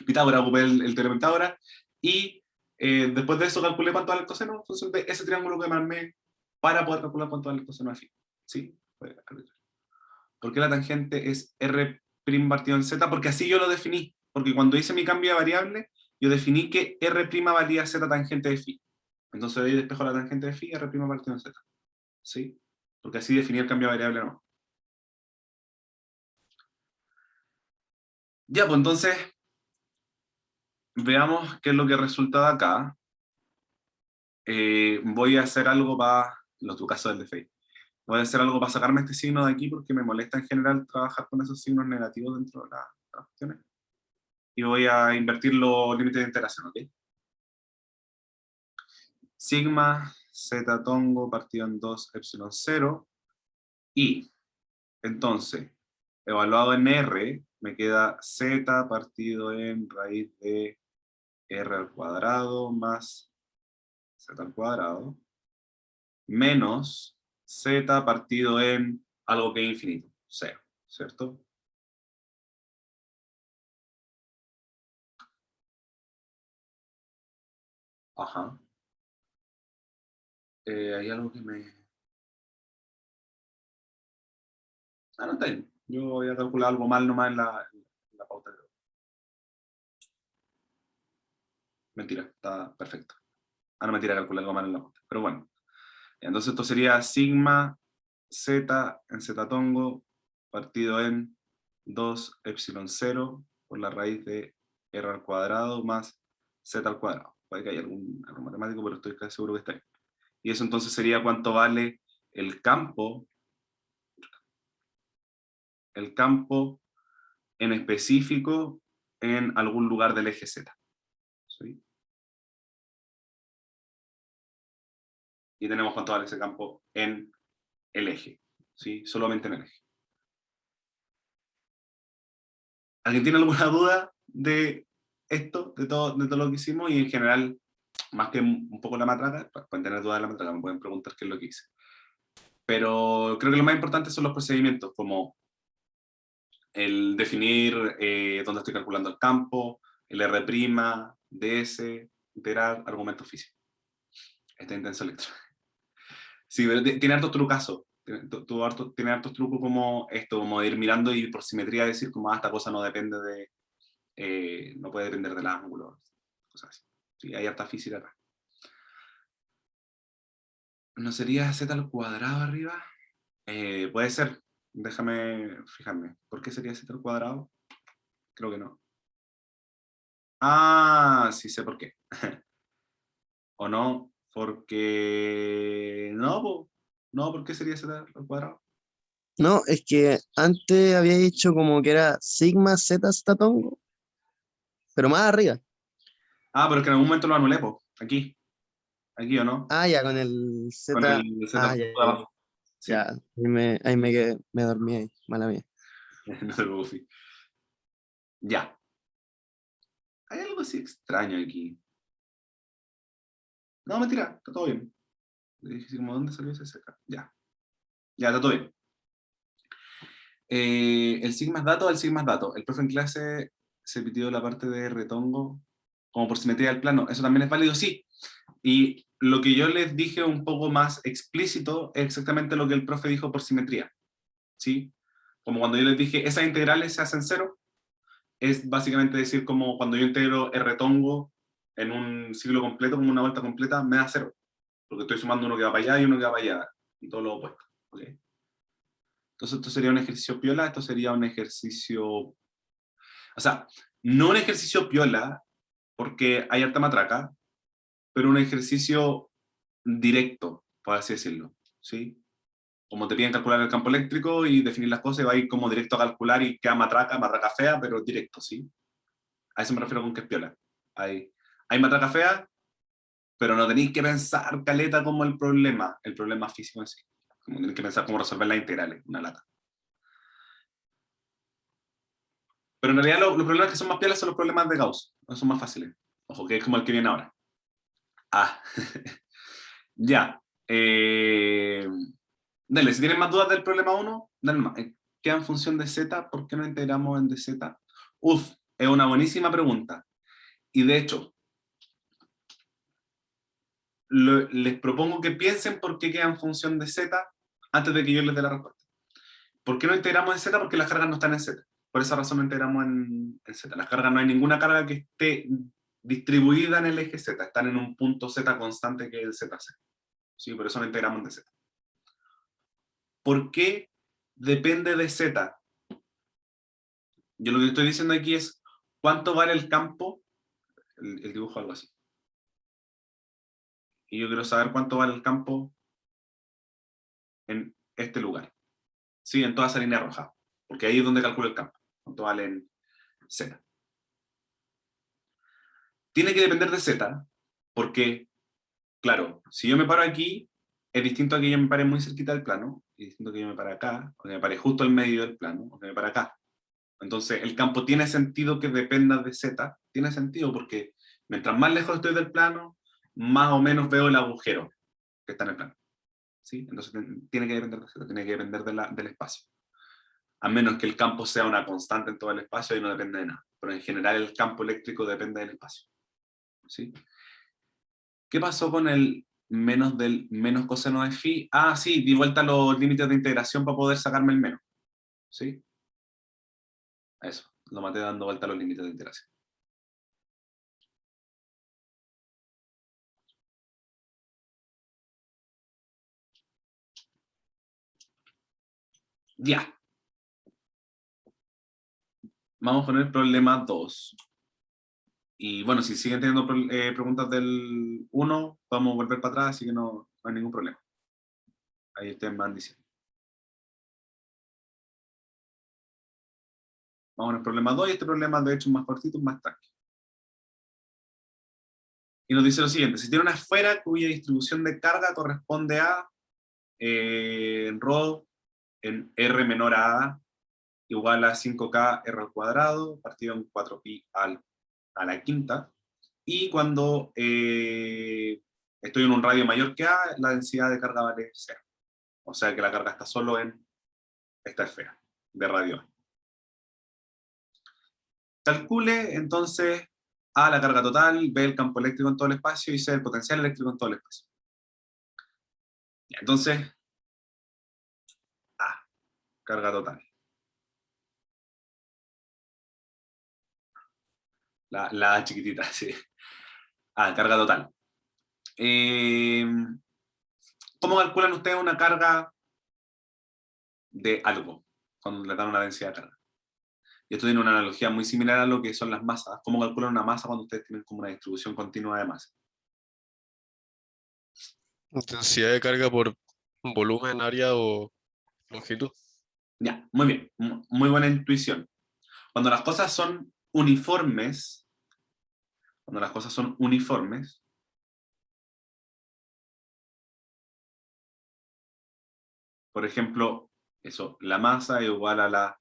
Pitágoras, ocupé el teorema de Pitágoras, y después de eso calculé cuánto vale el coseno en función de ese triángulo que me armé para poder calcular cuánto vale el coseno de phi. ¿Sí? ¿Por qué la tangente es R' partido en Z? Porque así yo lo definí. Porque cuando hice mi cambio de variable, yo definí que R' valía Z tangente de phi. Entonces ahí despejo la tangente de phi, R' partido en Z. ¿Sí? Porque así definí el cambio de variable no. Ya, pues entonces, veamos qué es lo que resulta de acá. Voy a hacer algo para, tu caso del de Fey, voy a hacer algo para sacarme este signo de aquí porque me molesta en general trabajar con esos signos negativos dentro de las cuestiones. Y voy a invertir los límites de integración, ¿ok? Sigma z tongo partido en 2 epsilon 0, y entonces, evaluado en R, me queda z partido en raíz de r al cuadrado más z al cuadrado, menos z partido en algo que es infinito, 0, ¿cierto? Ajá. Hay algo que me... no está bien. Yo voy a calcular algo mal nomás en la pauta. Mentira, está perfecto. No, mentira, calculé algo mal en la pauta. Pero bueno. Entonces esto sería sigma z en z tongo partido en 2 epsilon 0 por la raíz de r al cuadrado más z al cuadrado. Puede que haya algún error matemático, pero estoy casi seguro que está ahí. Y eso entonces sería cuánto vale el campo en específico en algún lugar del eje Z. ¿Sí? y tenemos cuánto vale ese campo en el eje, ¿sí? Solamente en el eje. ¿Alguien tiene alguna duda de esto, de todo lo que hicimos? Y en general, más que un poco la matraca, pueden tener dudas de la matraca, me pueden preguntar qué es lo que hice. Pero creo que lo más importante son los procedimientos, como el definir dónde estoy calculando el campo, el R', DS, integrar, argumento físico. Está intenso electro. Sí, pero tiene hartos trucazos. Tiene hartos trucos como esto, como de ir mirando y por simetría decir como esta cosa no depende de, no puede depender del ángulo, cosas así. Sí, hay harta física acá. ¿No sería z al cuadrado arriba? Puede ser. Déjame fijarme. ¿Por qué sería z al cuadrado? Creo que no. Ah, sí sé por qué. ¿O no? Porque... No, no, ¿por qué sería z al cuadrado? No, es que antes había dicho como que era sigma z statongo, pero más arriba. Ah, pero es que en algún momento lo anulé, po. Aquí o no, Ah, ya, con el con el z. z Ah, al ya, cuadrado de abajo. Sí, ya. Me dormí ahí, mala mía. no te preocupes. Ya. Hay algo así extraño aquí. No, mentira, está todo bien. Dije, como, ¿dónde salió ese Z? Ya. Ya, está todo bien. El sigma es dato, el sigma es dato. El profe en clase se pidió la parte de retongo como por simetría del plano. ¿Eso también es válido? Sí. Y lo que yo les dije un poco más explícito es exactamente lo que el profe dijo por simetría. ¿Sí? Como cuando yo les dije, esas integrales se hacen cero, es básicamente decir como cuando yo integro el retongo en un ciclo completo, como una vuelta completa, me da cero. Porque estoy sumando uno que va para allá y uno que va para allá. Y todo lo opuesto. ¿Okay? Entonces esto sería un ejercicio piola, esto sería un ejercicio... O sea, no un ejercicio piola, porque hay harta matraca, pero un ejercicio directo, por así decirlo. ¿Sí? Como te piden calcular el campo eléctrico y definir las cosas, y va a ir como directo a calcular y queda matraca, matraca fea, pero directo, ¿sí? A eso me refiero con que es piola. Hay matraca fea, pero no tenéis que pensar, caleta, como el problema físico en sí. Como tenéis que pensar cómo resolver las integrales, una lata. Pero en realidad los problemas que son más piolas son los problemas de Gauss, no son más fáciles. Ojo, que es como el que viene ahora. Ah, ya. Dale, si tienen más dudas del problema 1, dale más. ¿Queda en función de z? ¿Por qué no integramos en dz? Uf, es una buenísima pregunta. Y de hecho, les propongo que piensen por qué queda en función de z antes de que yo les dé la respuesta. ¿Por qué no integramos en z? Porque las cargas no están en z. Por esa razón no integramos en z. Las cargas, no hay ninguna carga que esté distribuida en el eje z. Están en un punto z constante que es el zc. ¿Sí? Por eso no integramos de z. ¿Por qué depende de z? Yo lo que estoy diciendo aquí es cuánto vale el campo, el dibujo algo así. Y yo quiero saber cuánto vale el campo en este lugar. Sí, en toda esa línea roja. Porque ahí es donde calculo el campo. Cuánto vale en z. Tiene que depender de z, porque, claro, si yo me paro aquí, es distinto a que yo me pare muy cerquita del plano, es distinto a que yo me pare acá, o que me pare justo al medio del plano, o que me pare acá. Entonces, el campo tiene sentido que dependa de z, tiene sentido porque mientras más lejos estoy del plano, más o menos veo el agujero que está en el plano. ¿Sí? Entonces, tiene que depender de z, tiene que depender del espacio. A menos que el campo sea una constante en todo el espacio y no depende de nada. Pero en general el campo eléctrico depende del espacio. ¿Sí? ¿Qué pasó con el menos coseno de phi? Ah, sí, di vuelta los límites de integración para poder sacarme el menos. ¿Sí? Eso, lo maté dando vuelta a los límites de integración. Ya. Vamos con el problema 2. Y bueno, si siguen teniendo preguntas del 1, vamos a volver para atrás, así que no hay ningún problema. Ahí ustedes van diciendo. Vamos al problema 2 y este problema de hecho es más cortito, más tranquilo. Y nos dice lo siguiente: si tiene una esfera cuya distribución de carga corresponde a ρ en R menor a A igual a 5K R al cuadrado, partido en 4pi a la quinta, y cuando estoy en un radio mayor que A, la densidad de carga vale 0. O sea que la carga está solo en esta esfera de radio A. Calcule entonces A, la carga total, B, el campo eléctrico en todo el espacio, y C, el potencial eléctrico en todo el espacio. Entonces, A, carga total. La A chiquitita, sí. A, carga total. ¿Cómo calculan ustedes una carga de algo cuando le dan una densidad de carga? Y esto tiene una analogía muy similar a lo que son las masas. ¿Cómo calculan una masa cuando ustedes tienen como una distribución continua de masa? Intensidad de carga por volumen, área o longitud. Ya, muy bien, muy buena intuición. Cuando las cosas son uniformes, por ejemplo, eso, la masa es igual a la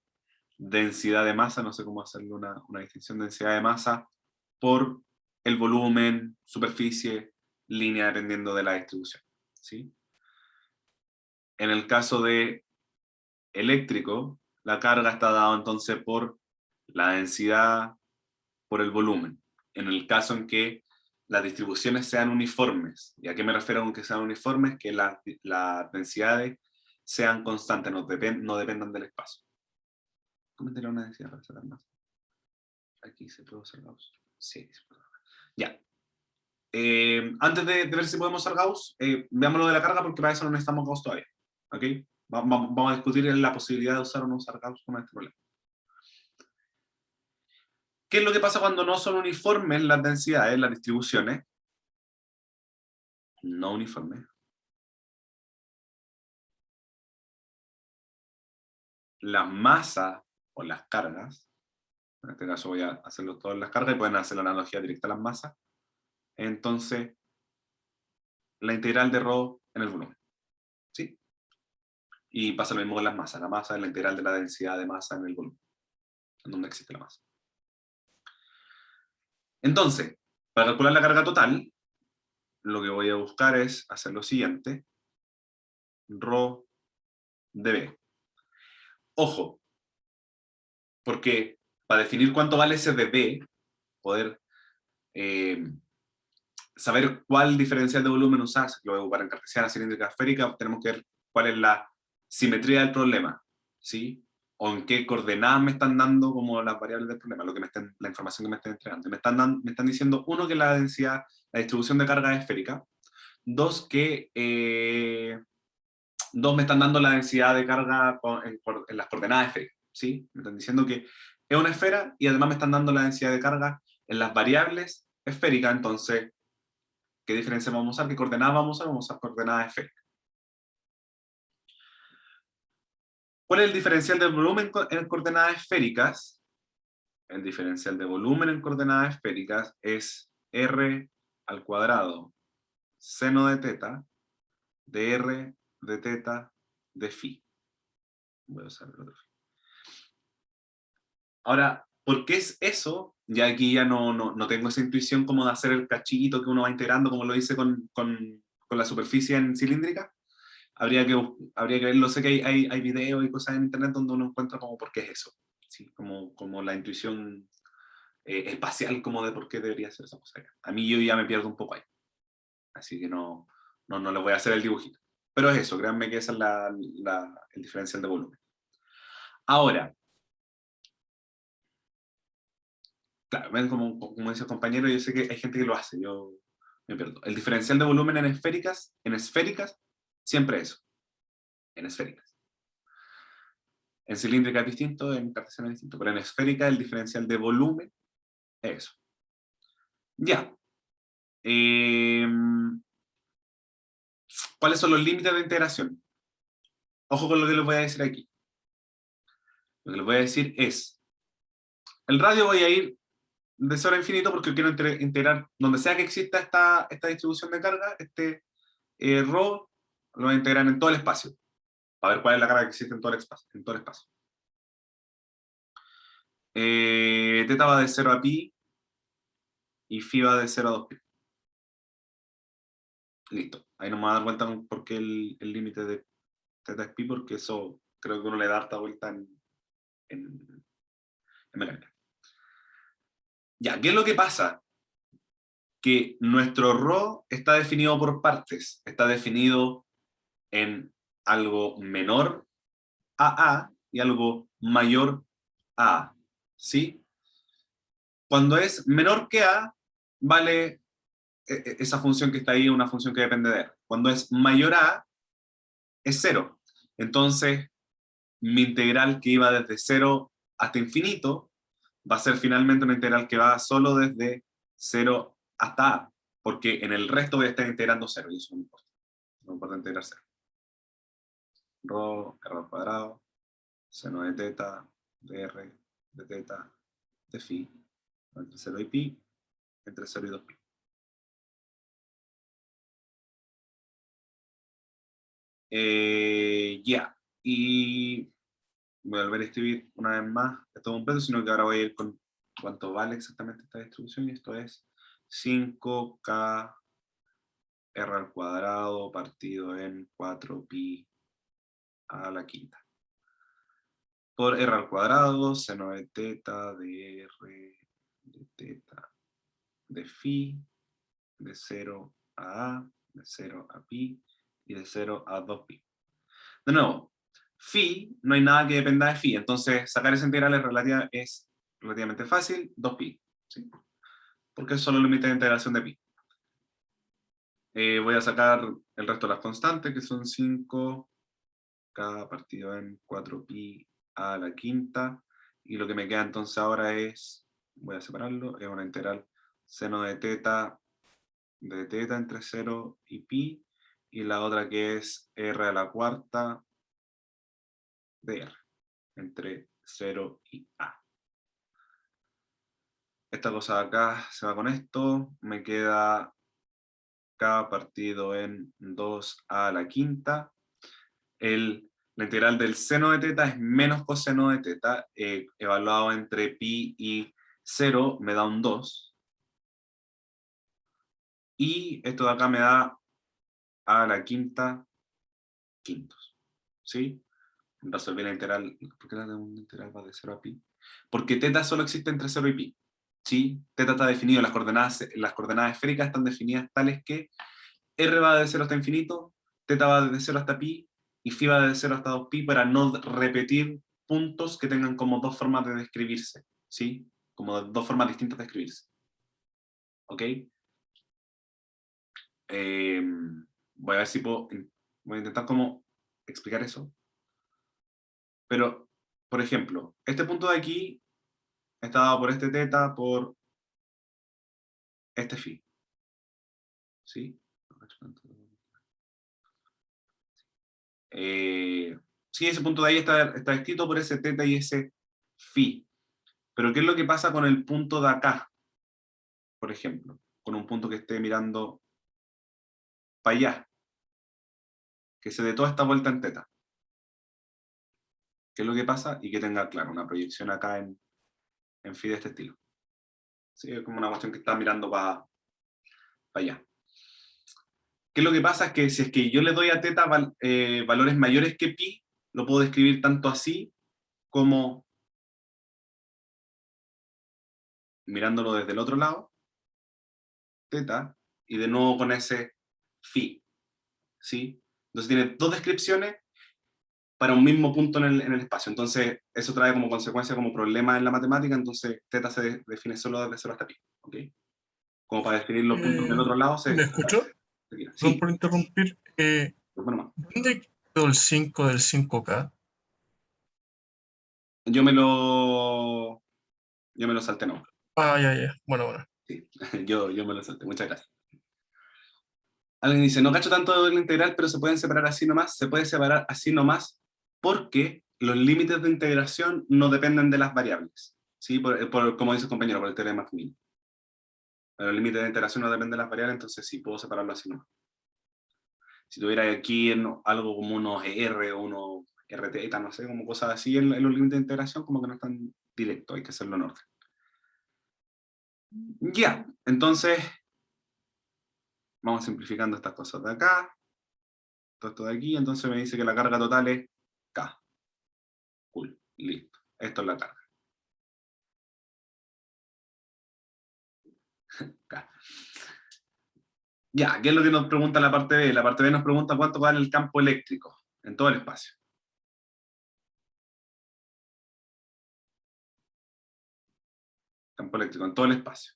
densidad de masa, no sé cómo hacerle una distinción de densidad de masa, por el volumen, superficie, línea, dependiendo de la distribución, ¿sí? En el caso de eléctrico, la carga está dada entonces por la densidad, por el volumen. En el caso en que las distribuciones sean uniformes, ¿y a qué me refiero con que sean uniformes? Que las densidades sean constantes, no dependan del espacio. ¿Cómo tendrá una densidad para sacar más? Aquí se puede usar Gauss. Sí, se puede. Ya. Antes de ver si podemos usar Gauss, veamos lo de la carga, porque para eso no necesitamos Gauss todavía. ¿Ok? Vamos a discutir la posibilidad de usar o no usar Gauss con este problema. ¿Qué es lo que pasa cuando no son uniformes las densidades, las distribuciones? No uniformes. Las masas o las cargas, en este caso voy a hacerlo todo en las cargas y pueden hacer la analogía directa a las masas. Entonces, la integral de ρ en el volumen. ¿Sí? Y pasa lo mismo con las masas. La masa es la integral de la densidad de masa en el volumen, en donde existe la masa. Entonces, para calcular la carga total, lo que voy a buscar es hacer lo siguiente: ρ de B. Ojo, porque para definir cuánto vale ese de B, poder saber cuál diferencial de volumen usar, si lo voy a ocupar en cartesiana, cilíndrica, esférica, tenemos que ver cuál es la simetría del problema, ¿sí? O en qué coordenadas me están dando como las variables del problema, la información que me están entregando. Me están diciendo, uno, que la densidad, la distribución de carga es esférica; dos, que me están dando la densidad de carga en las coordenadas esféricas, ¿sí? Me están diciendo que es una esfera y además me están dando la densidad de carga en las variables esféricas. Entonces, ¿qué diferencia vamos a usar? ¿Qué coordenadas vamos a usar? Vamos a usar coordenadas esféricas. ¿Cuál es el diferencial del volumen en coordenadas esféricas? El diferencial de volumen en coordenadas esféricas es r al cuadrado seno de teta de r de teta de phi. Voy a usar el otro phi. Ahora, ¿por qué es eso? Ya aquí ya no tengo esa intuición como de hacer el cachito que uno va integrando, como lo hice con la superficie en cilíndrica. Habría que verlo. Sé que hay videos y cosas en internet donde uno encuentra como por qué es eso, ¿sí? Como la intuición espacial, como de por qué debería ser esa cosa. A mí yo ya me pierdo un poco ahí, así que no les voy a hacer el dibujito, pero es eso, créanme que esa es el diferencial de volumen. Ahora, claro, ven, como dice el compañero, yo sé que hay gente que lo hace, yo me pierdo. El diferencial de volumen en esféricas siempre eso, en esféricas. En cilíndrica es distinto, en cartesiana es distinto, pero en esférica el diferencial de volumen es eso. Ya. ¿Cuáles son los límites de integración? Ojo con lo que les voy a decir aquí. Lo que les voy a decir es, el radio voy a ir de 0 a infinito porque quiero integrar, donde sea que exista esta distribución de carga, ρ lo voy a integrar en todo el espacio, para ver cuál es la carga que existe en todo el espacio. Teta va de 0 a pi, y phi va de 0 a 2pi. Listo. Ahí no me va a dar vuelta con por qué el límite de teta es pi, porque eso creo que uno le da harta vuelta en mecánica. Ya, ¿qué es lo que pasa? Que nuestro ρ está definido por partes. Está definido en algo menor a A y algo mayor a A. ¿Sí? Cuando es menor que A, vale esa función que está ahí, una función que depende de R. Cuando es mayor a, es 0. Entonces, mi integral que iba desde 0 hasta infinito, va a ser finalmente una integral que va solo desde 0 hasta a, porque en el resto voy a estar integrando 0, y eso no importa. No importa integrar 0. Rho, R al cuadrado, seno de teta, de R, de teta, de phi, entre 0 y pi, entre 0 y 2pi. Ya, y voy a volver a escribir una vez más esto completo, sino que ahora voy a ir con cuánto vale exactamente esta distribución, y esto es 5k r al cuadrado partido en 4pi a la quinta. Por r al cuadrado, seno de teta, de r, de teta, de phi, de 0 a, de 0 a pi, y de 0 a 2pi. De nuevo, phi, no hay nada que dependa de phi, entonces sacar esa integral es relativamente fácil, 2pi, ¿sí? Porque es solo el límite de integración de pi. Voy a sacar el resto de las constantes, que son 5, k partido en 4pi a la quinta, y lo que me queda entonces ahora es, voy a separarlo, es una integral seno de teta entre 0 y pi, y la otra que es r a la cuarta de r, entre 0 y a. Esta cosa de acá se va con esto, me queda k partido en 2 a la quinta. La integral del seno de teta es menos coseno de teta, evaluado entre pi y 0 me da un 2. Y esto de acá me da a la quinta quintos. ¿Sí? Resolví la integral. ¿Por qué la integral va de 0 a pi? Porque teta solo existe entre 0 y pi. ¿Sí? Teta está definido, las coordenadas esféricas están definidas tales que r va de 0 hasta infinito, teta va desde 0 hasta pi, y phi va de 0 hasta 2pi, para no repetir puntos que tengan como dos formas de describirse, ¿sí? Como dos formas distintas de escribirse. ¿Ok? Voy a ver si puedo, voy a intentar como explicar eso. Pero, por ejemplo, este punto de aquí está dado por este teta, por este phi. ¿Sí? Sí, ese punto de ahí está escrito por ese teta y ese phi. Pero ¿qué es lo que pasa con el punto de acá? Por ejemplo, con un punto que esté mirando para allá, que se dé toda esta vuelta en teta. ¿Qué es lo que pasa? Y que tenga, claro, una proyección acá en phi de este estilo. ¿Sí? Es como una cuestión que está mirando para allá. ¿Qué es lo que pasa? Es que si es que yo le doy a teta valores mayores que pi, lo puedo describir tanto así como mirándolo desde el otro lado, teta, y de nuevo con ese phi. ¿Sí? Entonces tiene dos descripciones para un mismo punto en el espacio. Entonces eso trae como consecuencia, como problema en la matemática, entonces teta se define solo desde 0 hasta pi. ¿Ok? Como para definir los puntos del otro lado, ¿Me escuchó? tira. Perdón Sí, por interrumpir. bueno, ¿Dónde quedó el 5 del 5K? yo me lo salté, no. Ah, ya. Bueno. Sí, yo me lo salté, muchas gracias. Alguien dice, no cacho tanto de la integral, pero se pueden separar así nomás. Se puede separar así nomás porque los límites de integración no dependen de las variables. ¿sí? Como dice el compañero, por el teorema Fmin. Pero el límite de integración no depende de las variables, entonces sí, puedo separarlo así nomás. Si tuviera aquí algo como unos R o unos RT, no sé, como cosas así en los límites de integración, como que no están directos, hay que hacerlo en orden. Ya, entonces, vamos simplificando estas cosas de acá, todo esto de aquí, entonces me dice que la carga total es K. Cool, listo. Esto es la carga. K. Ya, ¿qué es lo que nos pregunta la parte B? La parte B nos pregunta cuánto vale el campo eléctrico en todo el espacio. Campo eléctrico en todo el espacio.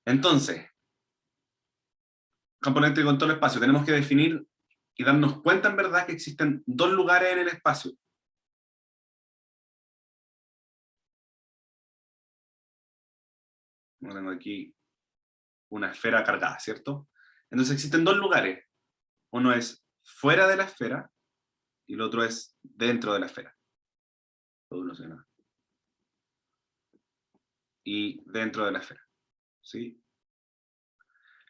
Entonces, campo eléctrico en todo el espacio, tenemos que definir y darnos cuenta en verdad que existen dos lugares en el espacio. Yo tengo aquí una esfera cargada, ¿cierto? Entonces existen dos lugares. Uno es fuera de la esfera y el otro es dentro de la esfera. Y dentro de la esfera. ¿Sí?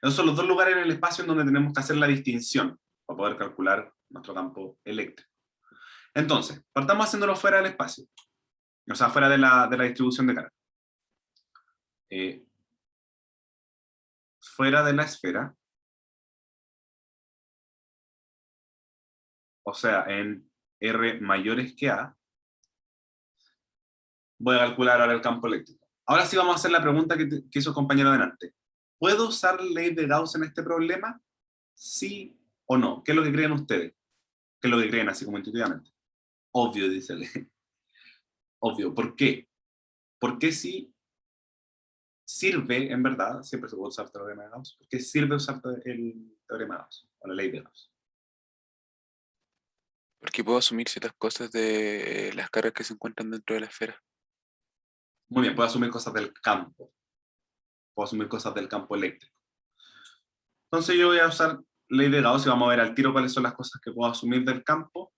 Esos son los dos lugares en el espacio en donde tenemos que hacer la distinción para poder calcular nuestro campo eléctrico. Entonces, partamos haciéndolo fuera del espacio. O sea, fuera de la distribución de carga. Fuera de la esfera, o sea, en R mayores que A, voy a calcular ahora el campo eléctrico. Ahora sí vamos a hacer la pregunta que hizo el compañero delante. ¿Puedo usar la ley de Gauss en este problema? ¿Sí o no? ¿Qué es lo que creen ustedes? ¿Qué es lo que creen así como intuitivamente? Obvio, dice él. Obvio. ¿Por qué? Porque sí sirve, en verdad, siempre se puede usar el teorema de Gauss, porque sirve usar el teorema de Gauss, o la ley de Gauss. Porque puedo asumir ciertas cosas de las cargas que se encuentran dentro de la esfera. Muy bien, puedo asumir cosas del campo. Puedo asumir cosas del campo eléctrico. Entonces yo voy a usar ley de Gauss y vamos a ver al tiro cuáles son las cosas que puedo asumir del campo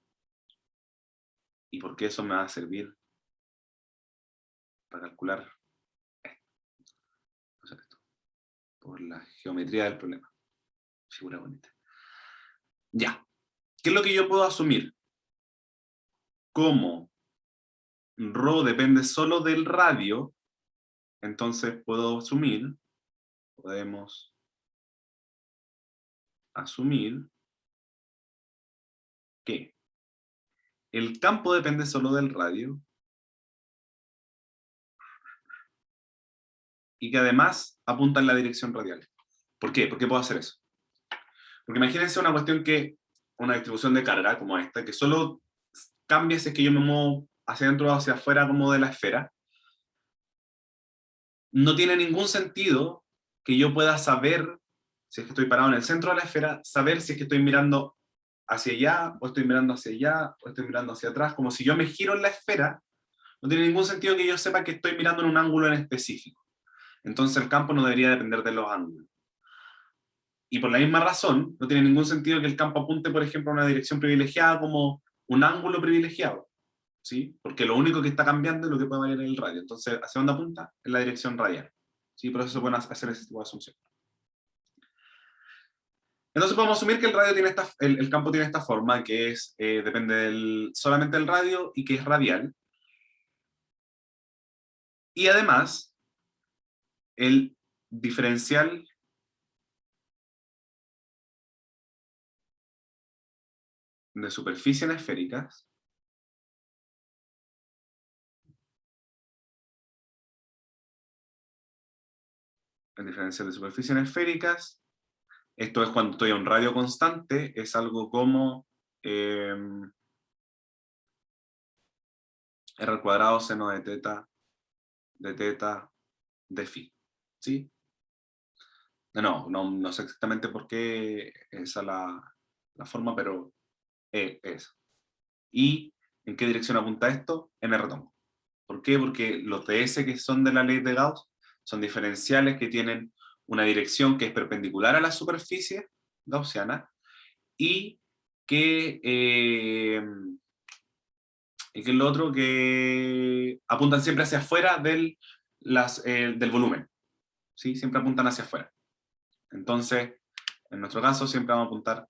y por qué eso me va a servir para calcular esto, por la geometría del problema. Figura bonita. Ya. ¿Qué es lo que yo puedo asumir? Como ρ depende solo del radio, entonces podemos asumir que el campo depende solo del radio y que además apunta en la dirección radial. ¿Por qué? ¿Por qué puedo hacer eso? Porque imagínense una cuestión una distribución de carga como esta, que solo cambia si es que yo me muevo hacia adentro o hacia afuera como de la esfera. No tiene ningún sentido que yo pueda saber, si es que estoy parado en el centro de la esfera, saber si es que estoy mirando hacia allá, o estoy mirando hacia allá, o estoy mirando hacia atrás, como si yo me giro en la esfera, no tiene ningún sentido que yo sepa que estoy mirando en un ángulo en específico. Entonces el campo no debería depender de los ángulos. Y por la misma razón, no tiene ningún sentido que el campo apunte, por ejemplo, a una dirección privilegiada como un ángulo privilegiado, ¿sí? Porque lo único que está cambiando es lo que puede variar el radio. Entonces, ¿hacia dónde apunta? En la dirección radial. ¿Sí? Por eso se pueden hacer ese tipo de asunción. Entonces podemos asumir que el campo tiene esta forma, que es, depende solamente del radio y que es radial. Y además, el diferencial de superficies esféricas esto es cuando estoy a un radio constante, es algo como r al cuadrado seno de teta de phi. ¿Sí? No sé exactamente por qué esa es la forma, pero es. ¿Y en qué dirección apunta esto? En R tomo. ¿Por qué? Porque los ds que son de la ley de Gauss son diferenciales que tienen una dirección que es perpendicular a la superficie gaussiana y que Y que es lo otro que apuntan siempre hacia afuera del volumen. ¿Sí? Siempre apuntan hacia afuera. Entonces, en nuestro caso, siempre vamos a apuntar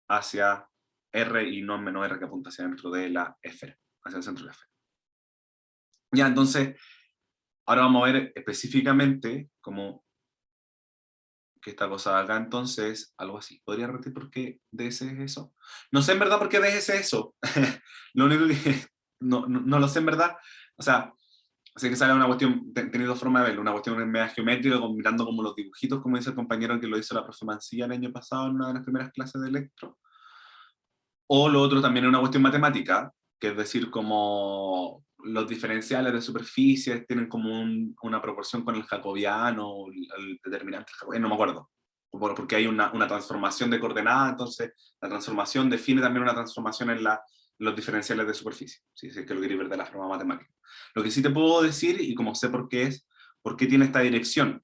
hacia R y no menos R que apunta hacia dentro de la esfera, hacia el centro de la esfera. Ya, entonces, ahora vamos a ver específicamente como que esta cosa de acá entonces, algo así. ¿Podría repetir por qué DS es eso? No sé en verdad por qué DS es eso. Lo único que no lo sé en verdad. O sea, sé que sale una cuestión, tenéis dos formas de verlo, una cuestión media geométrica, mirando como los dibujitos, como dice el compañero que lo hizo la profe Mancilla el año pasado en una de las primeras clases de electro. O lo otro también es una cuestión matemática, que es decir, como los diferenciales de superficies tienen como una proporción con el jacobiano, el determinante jacobiano, no me acuerdo, porque hay una transformación de coordenada, entonces la transformación define también una transformación en los diferenciales de superficie, si es que lo queréis ver de la forma matemática. Lo que sí te puedo decir, y como sé por qué tiene esta dirección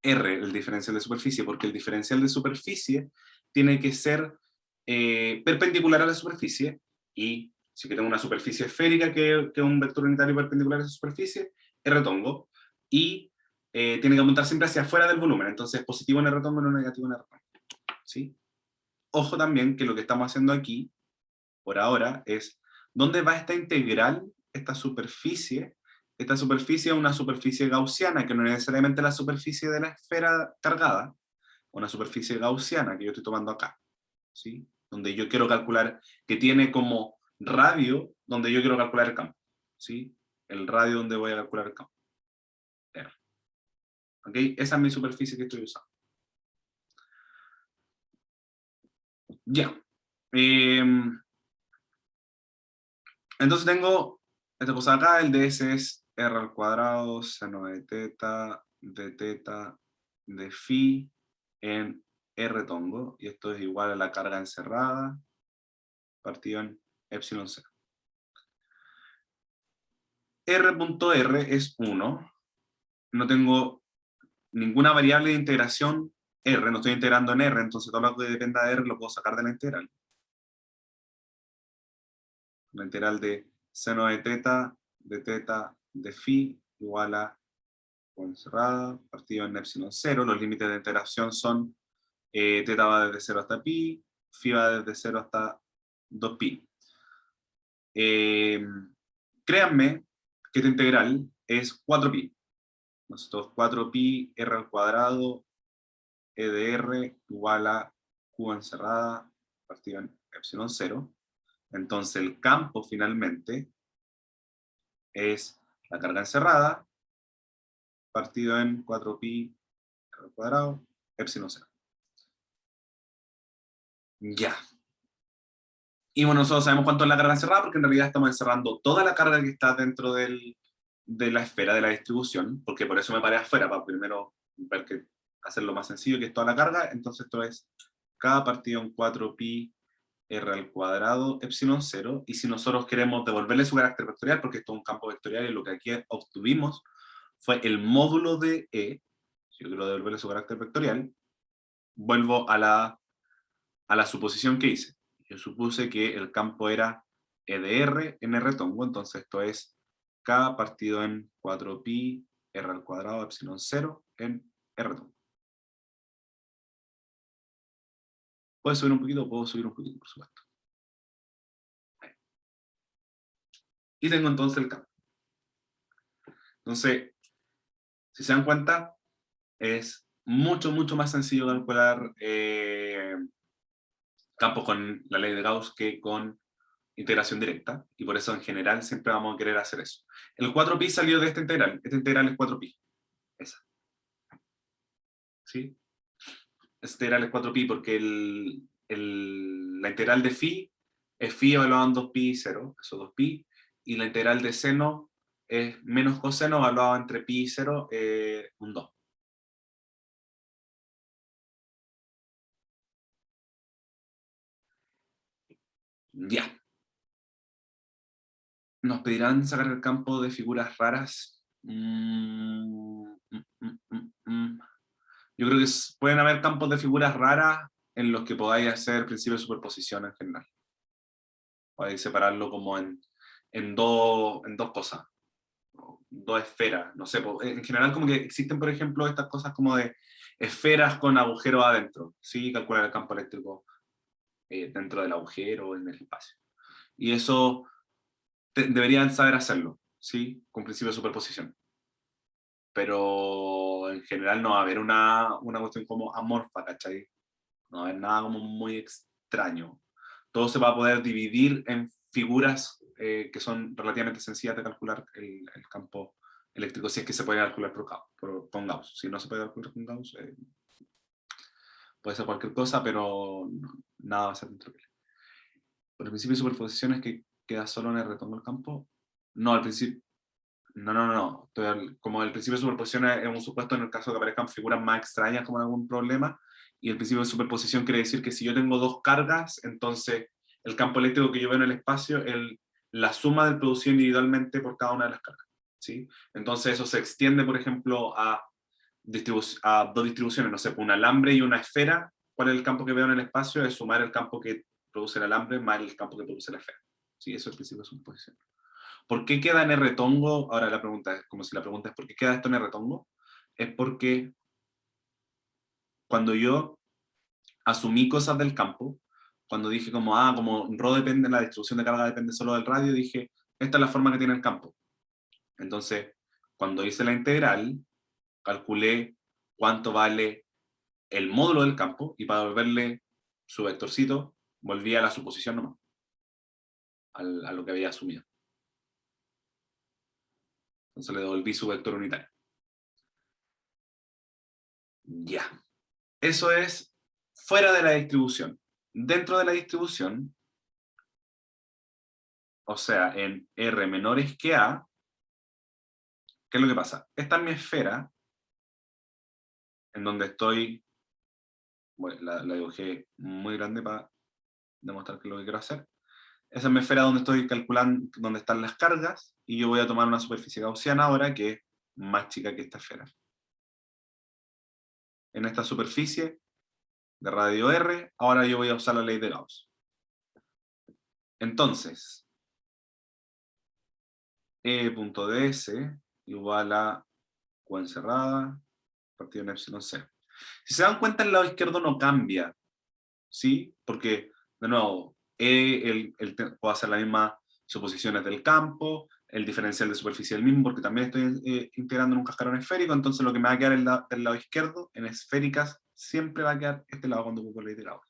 R, el diferencial de superficie, porque el diferencial de superficie tiene que ser perpendicular a la superficie, y si que tengo una superficie esférica que es un vector unitario perpendicular a esa superficie, R tongo, y tiene que apuntar siempre hacia afuera del volumen, entonces positivo en R tongo, no negativo en R tongo. ¿Sí? Ojo también que lo que estamos haciendo aquí, por ahora, es ¿dónde va esta integral, esta superficie? Esta superficie es una superficie gaussiana, que no es necesariamente la superficie de la esfera cargada, una superficie gaussiana que yo estoy tomando acá, ¿sí? Donde yo quiero calcular, que tiene como radio, donde yo quiero calcular el campo, ¿sí? El radio donde voy a calcular el campo. R. ¿Ok? Esa es mi superficie que estoy usando. Ya. Entonces tengo esta cosa acá, el ds es r al cuadrado, seno de teta de phi en r tongo, y esto es igual a la carga encerrada partido en epsilon 0. R.R es 1, no tengo ninguna variable de integración R, no estoy integrando en R, entonces todo lo que dependa de R lo puedo sacar de la integral. La integral de seno de teta de phi igual a cerrada, partido en epsilon 0, los límites de integración son teta va desde 0 hasta pi, phi va desde 0 hasta 2pi. Créanme que esta integral es 4pi. Nosotros 4pi r al cuadrado e de r igual a q encerrada partido en epsilon 0. Entonces el campo finalmente es la carga encerrada partido en 4pi r al cuadrado epsilon 0. Ya. Y bueno, nosotros sabemos cuánto es la carga encerrada porque en realidad estamos encerrando toda la carga que está dentro de la esfera de la distribución, porque por eso me paré afuera, para primero ver que hacerlo más sencillo, que es toda la carga. Entonces esto es k partido en 4pi r al cuadrado epsilon 0, y si nosotros queremos devolverle su carácter vectorial, porque esto es un campo vectorial y lo que aquí obtuvimos fue el módulo de E, si yo quiero devolverle su carácter vectorial, vuelvo a la suposición que hice. Yo supuse que el campo era E de R en R tongo, entonces esto es K partido en 4pi R al cuadrado epsilon 0 en R tongo. ¿Puedo subir un poquito? Puedo subir un poquito, por supuesto. Y tengo entonces el campo. Entonces, si se dan cuenta, es mucho más sencillo calcular campos con la ley de Gauss que con integración directa, y por eso en general siempre vamos a querer hacer eso. El 4pi salió de esta integral es 4pi, esa. ¿Sí? Esta integral es 4pi porque la integral de phi es phi evaluado en 2pi y 0, eso 2pi, y la integral de seno es menos coseno evaluado entre pi y 0, un 2. Ya. Nos pedirán sacar el campo de figuras raras. Yo creo que pueden haber campos de figuras raras en los que podáis hacer principio de superposición en general. Podéis separarlo como en dos cosas, dos esferas, no sé, en general como que existen, por ejemplo, estas cosas como de esferas con agujeros adentro, ¿sí? Calcular el campo eléctrico dentro del agujero, en el espacio. Y eso deberían saber hacerlo, ¿sí? Con principio de superposición. Pero en general no va a haber una cuestión como amorfa, ¿cachai? No va a haber nada como muy extraño. Todo se va a poder dividir en figuras que son relativamente sencillas de calcular el campo eléctrico, si es que se puede calcular con Gauss. Si no se puede calcular con Gauss, puede ser cualquier cosa, pero nada va a ser dentro de él. Por el principio de superposición es que queda solo en el retorno del campo. No, al principio. No. Como el principio de superposición es un supuesto en el caso de que aparezcan figuras más extrañas como en algún problema, y el principio de superposición quiere decir que si yo tengo dos cargas, entonces el campo eléctrico que yo veo en el espacio es la suma del producido individualmente por cada una de las cargas, ¿sí? Entonces eso se extiende, por ejemplo, a dos distribuciones, no sé, un alambre y una esfera. ¿Cuál es el campo que veo en el espacio? Es sumar el campo que produce el alambre más el campo que produce la esfera, ¿sí? Eso es el principio de superposición. ¿Por qué queda en R-tongo? Ahora la pregunta es, como si la pregunta es ¿por qué queda esto en R-tongo? Es porque cuando yo asumí cosas del campo, cuando dije como ρ depende, la distribución de carga depende solo del radio, dije, esta es la forma que tiene el campo. Entonces, cuando hice la integral, calculé cuánto vale el módulo del campo, y para devolverle su vectorcito, volví a la suposición nomás, a lo que había asumido. Entonces le devolví su vector unitario. Ya. Eso es fuera de la distribución. Dentro de la distribución, o sea, en R menores que A, ¿qué es lo que pasa? Esta es mi esfera, en donde estoy, bueno, la dibujé muy grande para demostrar que es lo que quiero hacer. Esa es mi esfera donde estoy calculando, donde están las cargas, y yo voy a tomar una superficie gaussiana ahora, que es más chica que esta esfera. En esta superficie de radio R, ahora yo voy a usar la ley de Gauss. Entonces, E.ds igual a Q encerrada, partido en epsilon 0. Si se dan cuenta, el lado izquierdo no cambia, ¿sí? Porque, de nuevo, puedo hacer las mismas suposiciones del campo, el diferencial de superficie es el mismo, porque también estoy integrando en un cascarón esférico, entonces lo que me va a quedar del lado izquierdo, en esféricas, siempre va a quedar este lado cuando ocupo la ley de Gauss.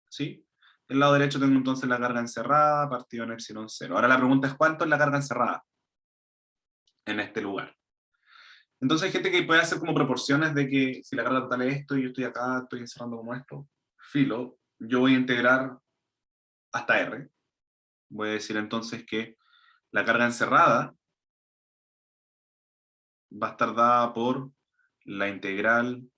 ¿Sí? Del lado derecho tengo entonces la carga encerrada, partido en epsilon 0. Ahora la pregunta es, ¿cuánto es la carga encerrada en este lugar? Entonces hay gente que puede hacer como proporciones de que si la carga total es esto y yo estoy acá, estoy encerrando como esto, filo, yo voy a integrar hasta R. Voy a decir entonces que la carga encerrada va a estar dada por la integral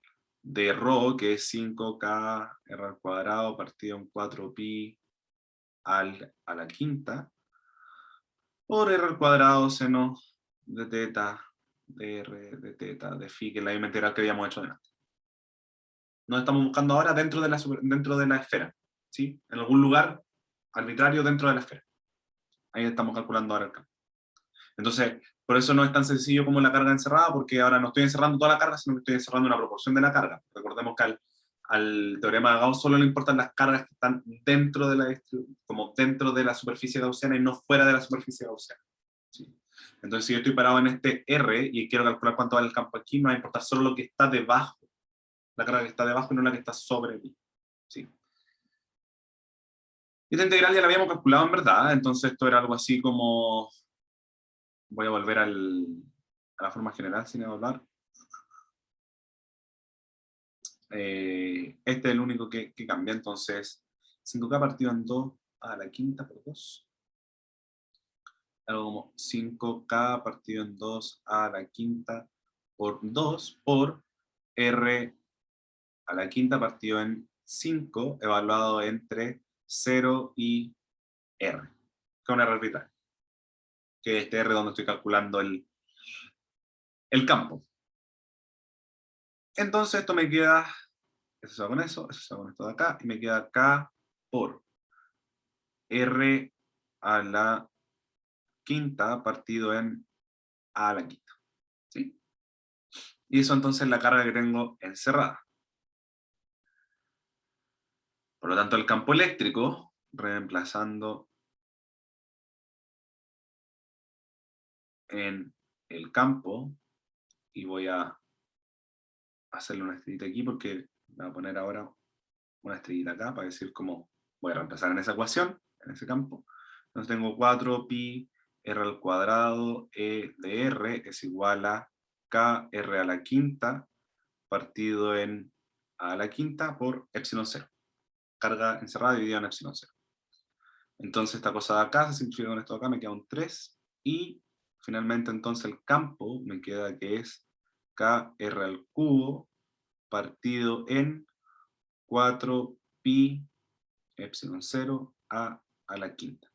de ρ, que es 5k r al cuadrado partido en 4pi a la quinta, por r al cuadrado seno de teta, de r, de teta, de phi, que es la misma integral que habíamos hecho antes. Nos estamos buscando ahora dentro de la esfera, ¿sí? En algún lugar arbitrario dentro de la esfera. Ahí estamos calculando ahora el campo. Entonces, por eso no es tan sencillo como la carga encerrada, porque ahora no estoy encerrando toda la carga, sino que estoy encerrando una proporción de la carga. Recordemos que al teorema de Gauss solo le importan las cargas que están dentro de la superficie gaussiana y no fuera de la superficie gaussiana, ¿sí? Entonces, si yo estoy parado en este R y quiero calcular cuánto vale el campo aquí, me va a importar solo lo que está debajo, la carga que está debajo y no la que está sobre mí, ¿sí? Esta integral ya la habíamos calculado en verdad, entonces esto era algo así como... Voy a volver a la forma general sin hablar. Este es el único que cambia, entonces 5k partido en 2 a la quinta por 2. Algo como 5k partido en 2 a la quinta por 2 por r a la quinta partido en 5 evaluado entre 0 y r, que es un r arbitrario, que es este r donde estoy calculando el campo. Entonces esto me queda, eso se va con eso se va con esto de acá, y me queda k por R a la quinta partido en A a la quinta. ¿Sí? Y eso entonces es la carga que tengo encerrada. Por lo tanto, el campo eléctrico, reemplazando en el campo, y voy a hacerle una estrellita aquí porque voy a poner ahora una estrellita acá para decir cómo voy a reemplazar en esa ecuación, en ese campo. Entonces tengo 4 pi r al cuadrado e de r es igual a k r a la quinta partido en a la quinta por epsilon 0. Carga encerrada dividida en epsilon 0. Entonces esta cosa de acá se simplifica con esto de acá, me queda un 3, y finalmente entonces el campo me queda que es kr al cubo partido en 4 pi epsilon 0 a la quinta.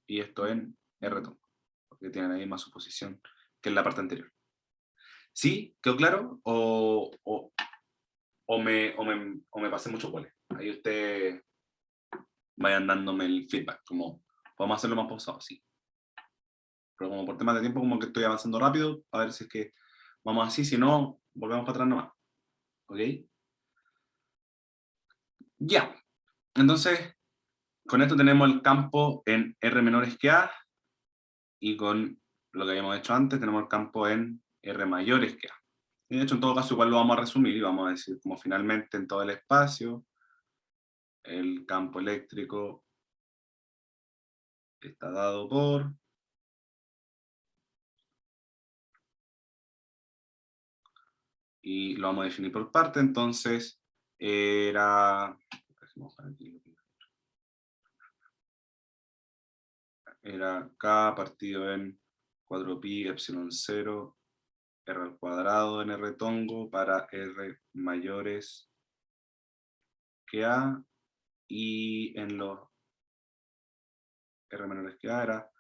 Y esto en R tongo, porque tiene la misma suposición que en la parte anterior. ¿Sí? ¿Quedó claro? ¿O me pasé mucho pole? Ahí ustedes vayan dándome el feedback, como podemos hacerlo más pausado, sí. Pero como por temas de tiempo, como que estoy avanzando rápido, a ver si es que vamos así, si no, volvemos para atrás nomás. ¿Ok? Ya. Entonces, con esto tenemos el campo en R menores que A, y con lo que habíamos hecho antes tenemos el campo en R mayores que A. Y de hecho, en todo caso, igual lo vamos a resumir y vamos a decir como finalmente en todo el espacio, el campo eléctrico está dado por y lo vamos a definir por parte, entonces era K partido en 4pi epsilon 0 R al cuadrado en R tongo para R mayores que A, y en los R menores que A era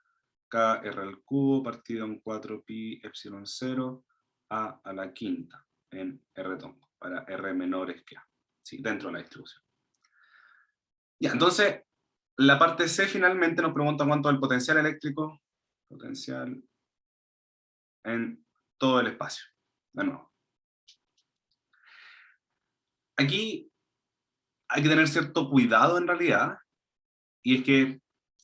K R al cubo partido en 4pi epsilon 0 A a la quinta en R tongo para R menores que A, ¿sí? Dentro de la distribución. Ya, entonces, la parte C finalmente nos pregunta cuánto es el potencial eléctrico, potencial en todo el espacio, de nuevo. Aquí hay que tener cierto cuidado en realidad, y es que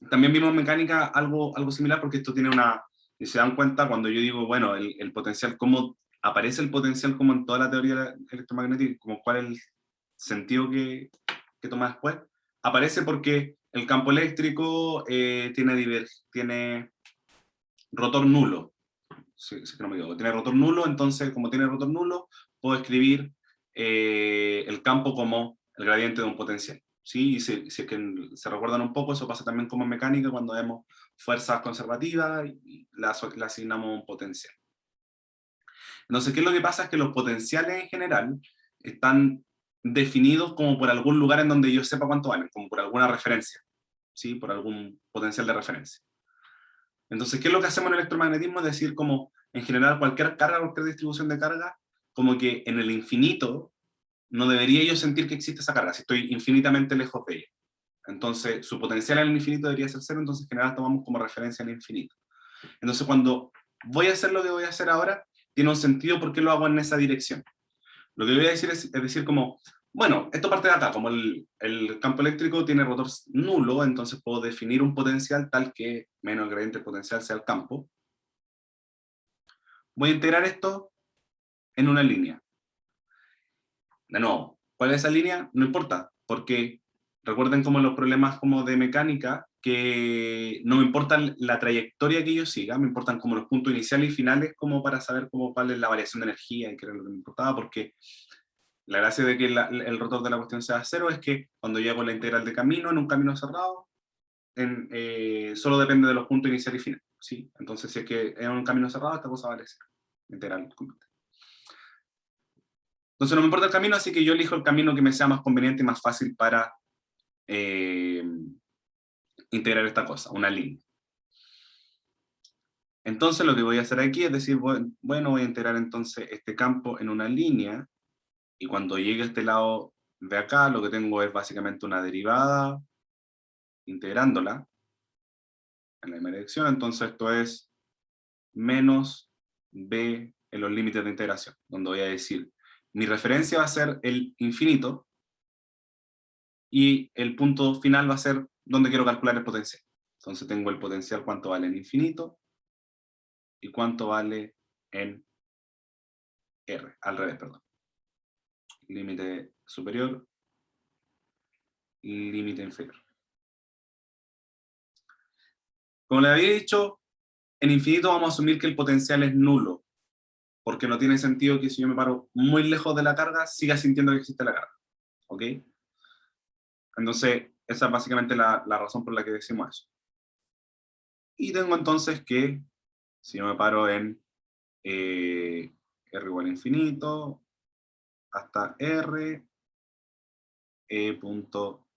también vimos en mecánica algo similar, porque esto tiene una, si se dan cuenta, cuando yo digo, bueno, el potencial, cómo aparece el potencial como en toda la teoría electromagnética, como cuál es el sentido que toma después, aparece porque el campo eléctrico tiene rotor nulo, si que no me equivoco, tiene rotor nulo, entonces como tiene rotor nulo, puedo escribir el campo como el gradiente de un potencial. ¿Sí? Y si es que se recuerdan un poco, eso pasa también como en mecánica, cuando vemos fuerzas conservativas y le asignamos un potencial. Entonces, ¿qué es lo que pasa? Es que los potenciales en general están definidos como por algún lugar en donde yo sepa cuánto valen, como por alguna referencia, ¿sí? Por algún potencial de referencia. Entonces, ¿qué es lo que hacemos en el electromagnetismo? Es decir, como en general cualquier carga, cualquier distribución de carga, como que en el infinito no debería yo sentir que existe esa carga, si estoy infinitamente lejos de ella. Entonces, su potencial en el infinito debería ser cero, entonces en general tomamos como referencia el infinito. Entonces, cuando voy a hacer lo que voy a hacer ahora, tiene un sentido porque lo hago en esa dirección. Lo que voy a decir es decir como, bueno, esto parte de acá, como el campo eléctrico tiene rotor nulo, entonces puedo definir un potencial tal que menos el gradiente del potencial sea el campo. Voy a integrar esto en una línea. De nuevo, ¿cuál es esa línea? No importa, porque recuerden como los problemas como de mecánica, que no me importa la trayectoria que yo siga, me importan como los puntos iniciales y finales, como para saber cuál es la variación de energía y qué era lo que me importaba, porque la gracia de que el rotor de la cuestión sea cero es que cuando yo hago la integral de camino en un camino cerrado, solo depende de los puntos iniciales y finales, ¿sí? Entonces, si es que es un camino cerrado, esta cosa vale cero, integral completa. Entonces no me importa el camino, así que yo elijo el camino que me sea más conveniente y más fácil para integrar esta cosa, una línea. Entonces lo que voy a hacer aquí es decir, bueno, voy a integrar entonces este campo en una línea, y cuando llegue a este lado de acá, lo que tengo es básicamente una derivada integrándola en la misma dirección, entonces esto es menos b en los límites de integración, donde voy a decir, mi referencia va a ser el infinito, y el punto final va a ser donde quiero calcular el potencial. Entonces tengo el potencial cuánto vale en infinito, y cuánto vale en R, al revés, perdón. Límite superior, y límite inferior. Como le había dicho, en infinito vamos a asumir que el potencial es nulo, porque no tiene sentido que si yo me paro muy lejos de la carga, siga sintiendo que existe la carga. ¿Ok? Entonces, esa es básicamente la razón por la que decimos eso. Y tengo entonces que, si yo me paro en R igual a infinito, hasta R, punto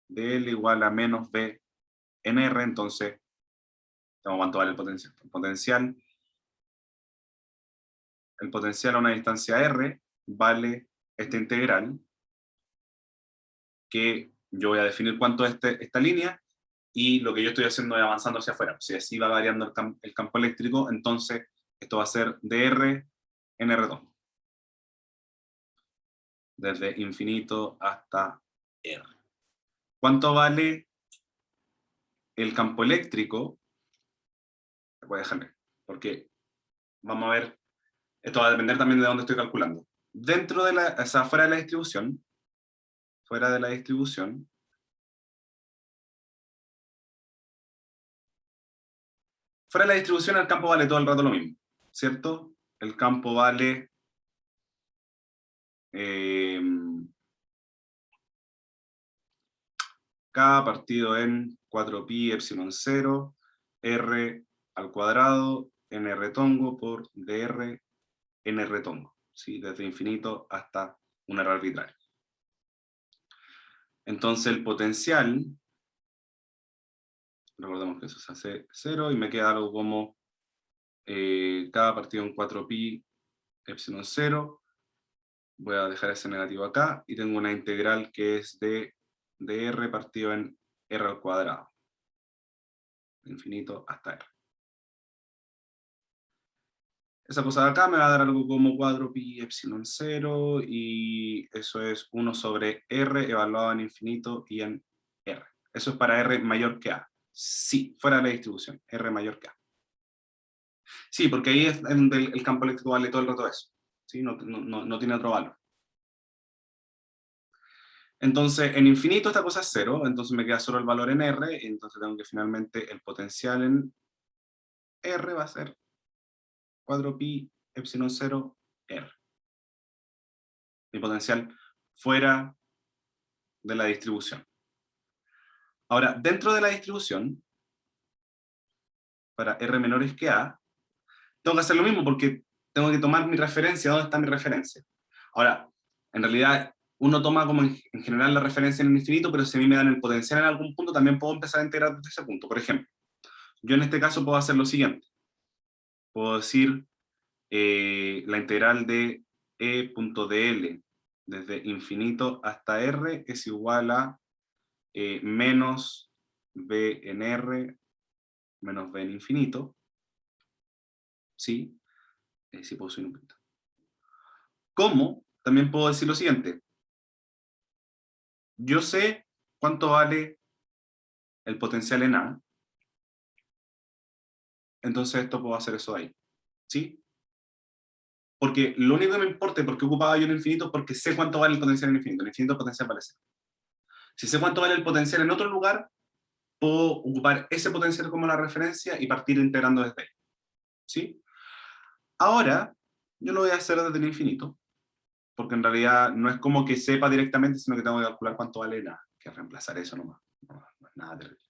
dl igual a menos b en R, entonces, tengo cuánto vale el potencial. El potencial a una distancia R vale esta integral, que yo voy a definir cuánto es esta línea, y lo que yo estoy haciendo es avanzando hacia afuera. Si así va variando el campo eléctrico, entonces esto va a ser dr en R2. Desde infinito hasta R. ¿Cuánto vale el campo eléctrico? Voy a dejarme, porque vamos a ver, esto va a depender también de dónde estoy calculando. Dentro de o sea, fuera de la distribución, fuera de la distribución, el campo vale todo el rato lo mismo, ¿cierto? El campo vale K partido en 4pi epsilon 0, R al cuadrado, n tongo por dr n tongo, ¿sí? Desde infinito hasta un R arbitrario. Entonces el potencial, recordemos que eso se hace 0, y me queda algo como K partido en 4pi epsilon 0, voy a dejar ese negativo acá, y tengo una integral que es de R partido en R al cuadrado, infinito hasta R. Esa cosa de acá me va a dar algo como 4pi epsilon 0, y eso es 1 sobre R evaluado en infinito y en R. Eso es para R mayor que A. Sí, fuera de la distribución, R mayor que A. Sí, porque ahí es donde el campo eléctrico vale todo el rato eso. ¿Sí? No tiene otro valor. Entonces, en infinito esta cosa es 0, entonces me queda solo el valor en R, y entonces tengo que finalmente el potencial en R va a ser 4pi epsilon 0 R. Mi potencial fuera de la distribución. Ahora, dentro de la distribución, para R menores que A, tengo que hacer lo mismo porque tengo que tomar mi referencia. ¿Dónde está mi referencia? Ahora, en realidad, uno toma como en general la referencia en el infinito, pero si a mí me dan el potencial en algún punto, también puedo empezar a integrar desde ese punto. Por ejemplo, yo en este caso puedo hacer lo siguiente. Puedo decir la integral de E.dl desde infinito hasta R es igual a menos b en R menos b en infinito. ¿Sí? Sí puedo subir un poquito. ¿Cómo? También puedo decir lo siguiente. Yo sé cuánto vale el potencial en A, entonces esto puedo hacer eso ahí. ¿Sí? Porque lo único que me importa es por qué ocupaba yo el infinito, porque sé cuánto vale el potencial en infinito. El infinito el potencial vale 0. Si sé cuánto vale el potencial en otro lugar, puedo ocupar ese potencial como la referencia y partir integrando desde ahí. ¿Sí? Ahora, yo lo voy a hacer desde el infinito, porque en realidad no es como que sepa directamente, sino que tengo que calcular cuánto vale nada, que reemplazar eso nomás. No es nada terrible.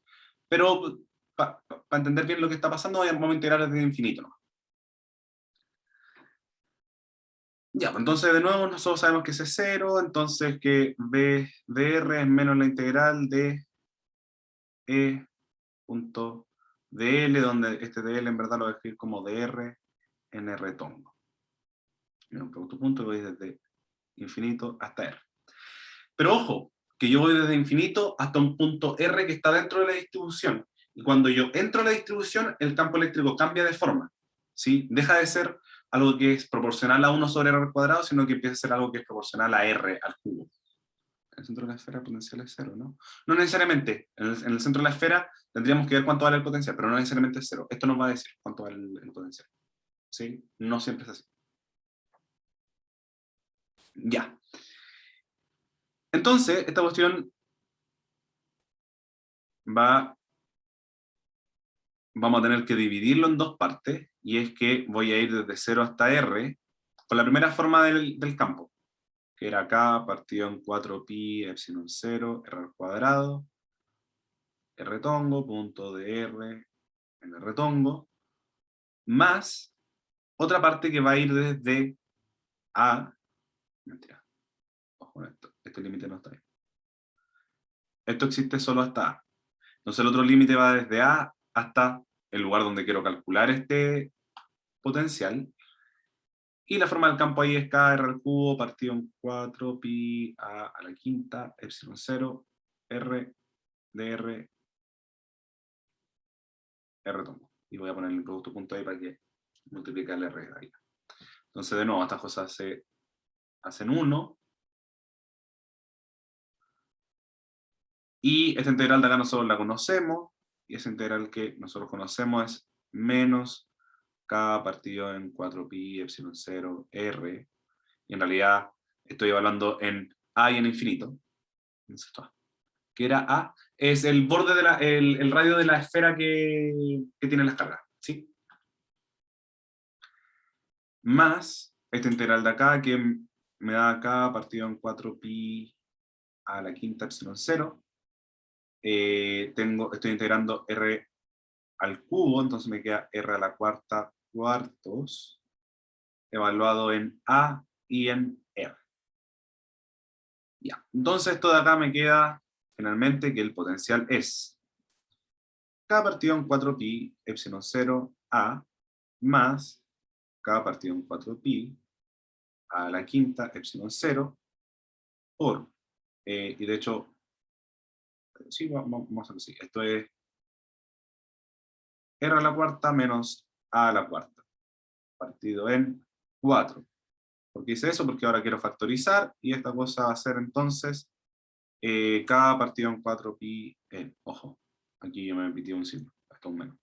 Pero para entender bien lo que está pasando, vamos a integrar desde el infinito nomás. Ya, pues entonces de nuevo nosotros sabemos que ese es 0, entonces que b de r es menos la integral de e punto dl, donde este dl en verdad lo voy a escribir como dr en r tongo. Me un punto y voy desde infinito hasta r. Pero ojo, que yo voy desde infinito hasta un punto R que está dentro de la distribución. Y cuando yo entro a la distribución, el campo eléctrico cambia de forma, ¿sí? Deja de ser algo que es proporcional a 1 sobre R al cuadrado, sino que empieza a ser algo que es proporcional a R al cubo. En el centro de la esfera el potencial es 0, ¿no? No necesariamente. En el centro de la esfera tendríamos que ver cuánto vale el potencial, pero no necesariamente es 0. Esto nos va a decir cuánto vale el potencial. ¿Sí? No siempre es así. Ya. Entonces, esta cuestión vamos a tener que dividirlo en dos partes, y es que voy a ir desde 0 hasta R, con la primera forma del campo, que era acá, partido en 4pi epsilon 0, R al cuadrado, R tongo, punto de R, en R tongo, más otra parte que va a ir desde A, mentira, ojo con esto, este límite no está ahí. Esto existe solo hasta A. Entonces el otro límite va desde A hasta el lugar donde quiero calcular este potencial. Y la forma del campo ahí es k r al cubo partido en 4 pi a la quinta, epsilon 0, r de r, r tongo. Y voy a poner el producto punto ahí para que multiplique el r de ahí. Entonces de nuevo estas cosas se hacen 1. Y esta integral de acá nosotros la conocemos, y esa integral que nosotros conocemos es menos k partido en 4pi epsilon 0 r, y en realidad estoy evaluando en a y en infinito, que era a, es el borde de el radio de la esfera que tiene las cargas, ¿sí? Más esta integral de acá, que me da acá partido en 4pi a la quinta epsilon 0, estoy integrando r al cubo, entonces me queda r a la cuarta cuartos, evaluado en a y en r. Ya, entonces esto de acá me queda finalmente que el potencial es k partido en 4pi epsilon 0 a más k partido en 4pi a la quinta epsilon 0 por, y de hecho, sí, vamos a hacerlo así, esto es r a la cuarta menos a la cuarta, partido en 4. ¿Por qué hice eso? Porque ahora quiero factorizar, y esta cosa va a ser entonces k partido en 4pi en, ojo, aquí yo me metí un signo, hasta un menos.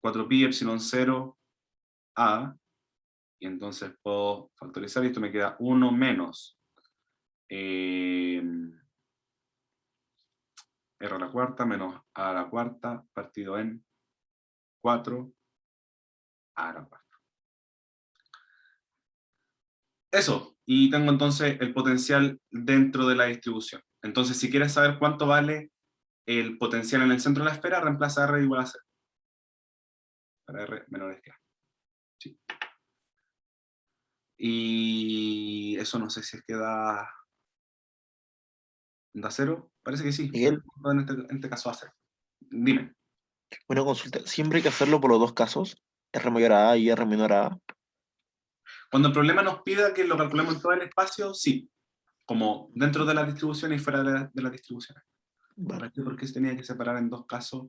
4pi epsilon 0 a, y entonces puedo factorizar, y esto me queda 1 menos r a la cuarta menos a la cuarta partido en 4 a la cuarta. Eso, y tengo entonces el potencial dentro de la distribución. Entonces, si quieres saber cuánto vale el potencial en el centro de la esfera, reemplaza R igual a 0. Para R menor que A. Sí. Y eso no sé si es que da 0. Parece que sí. Miguel. En este caso da 0. Dime. Una consulta, ¿siempre hay que hacerlo por los dos casos? ¿R mayor a A y R menor a A? Cuando el problema nos pida que lo calculemos en todo el espacio, sí. Como dentro de la distribución y fuera de la distribución. Vale. ¿Por qué se tenía que separar en dos casos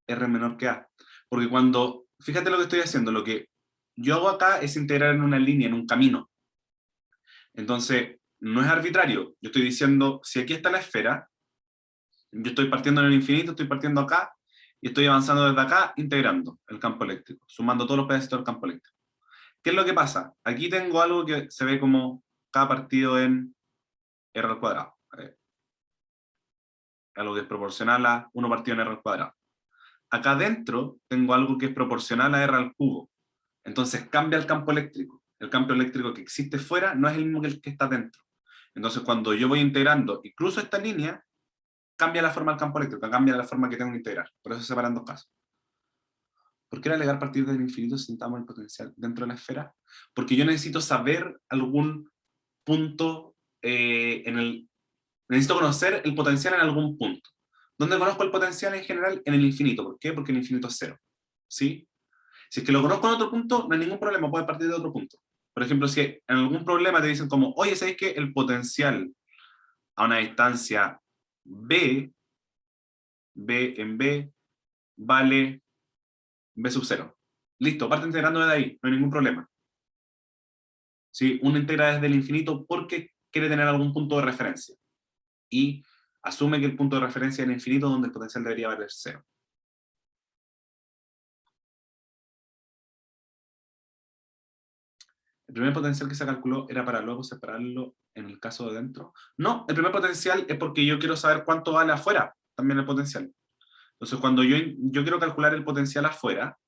R menor que A? Porque cuando, fíjate lo que estoy haciendo, lo que yo hago acá es integrar en una línea, en un camino. Entonces, no es arbitrario. Yo estoy diciendo, si aquí está la esfera, yo estoy partiendo en el infinito, estoy partiendo acá, y estoy avanzando desde acá, integrando el campo eléctrico, sumando todos los pedacitos del campo eléctrico. ¿Qué es lo que pasa? Aquí tengo algo que se ve como K partido en R al cuadrado. Algo que es proporcional a 1 partido en R al cuadrado. Acá adentro tengo algo que es proporcional a R al cubo. Entonces cambia el campo eléctrico. El campo eléctrico que existe fuera no es el mismo que el que está dentro. Entonces cuando yo voy integrando, incluso esta línea, cambia la forma del campo eléctrico, cambia la forma que tengo que integrar. Por eso se separan dos casos. ¿Por qué era alegar partir del infinito si necesitamos el potencial dentro de la esfera? Porque yo necesito saber algún punto necesito conocer el potencial en algún punto. ¿Dónde conozco el potencial en general? En el infinito. ¿Por qué? Porque el infinito es 0. ¿Sí? Si es que lo conozco en otro punto, no hay ningún problema, puede partir de otro punto. Por ejemplo, si en algún problema te dicen como, oye, ¿sabes que el potencial a una distancia B, B en B, vale B sub 0. Listo, parte integrando desde ahí, no hay ningún problema. ¿Sí? Uno integra desde el infinito porque quiere tener algún punto de referencia. Y asume que el punto de referencia es el infinito donde el potencial debería valer 0. ¿El primer potencial que se calculó era para luego separarlo en el caso de dentro? No, el primer potencial es porque yo quiero saber cuánto vale afuera, también el potencial. Entonces, cuando yo quiero calcular el potencial afuera,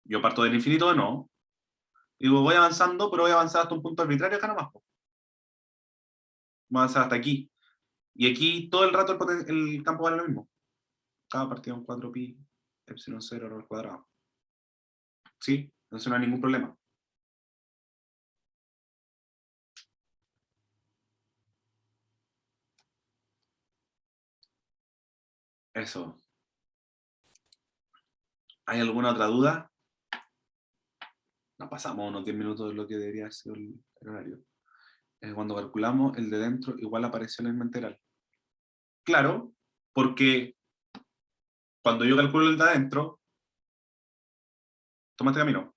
yo parto del infinito de nuevo, digo, voy avanzando, pero voy a avanzar hasta un punto arbitrario acá nomás. Voy a avanzar hasta aquí. Y aquí todo el rato el campo vale lo mismo. Cada partido en 4pi, epsilon 0 al cuadrado. ¿Sí? Entonces no hay ningún problema. Eso. ¿Hay alguna otra duda? Nos pasamos unos 10 minutos de lo que debería ser el horario. Cuando calculamos el de dentro, igual apareció en el integral. Claro, porque cuando yo calculo el de adentro, toma este camino.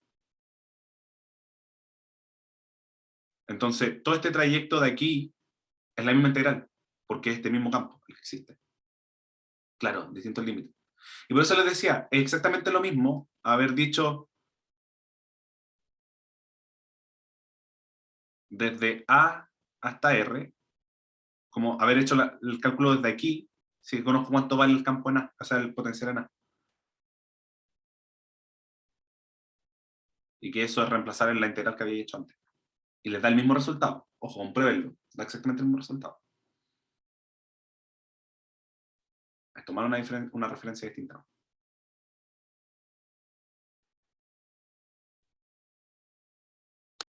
Entonces, todo este trayecto de aquí es la misma integral, porque es este mismo campo el que existe. Claro, distintos límites. Y por eso les decía, es exactamente lo mismo haber dicho desde A hasta R, como haber hecho el cálculo desde aquí, si conozco cuánto vale el campo en A, o sea, el potencial en A. Y que eso es reemplazar en la integral que había hecho antes. Y les da el mismo resultado. Ojo, compruébenlo. Da exactamente el mismo resultado. Es tomar una referencia distinta.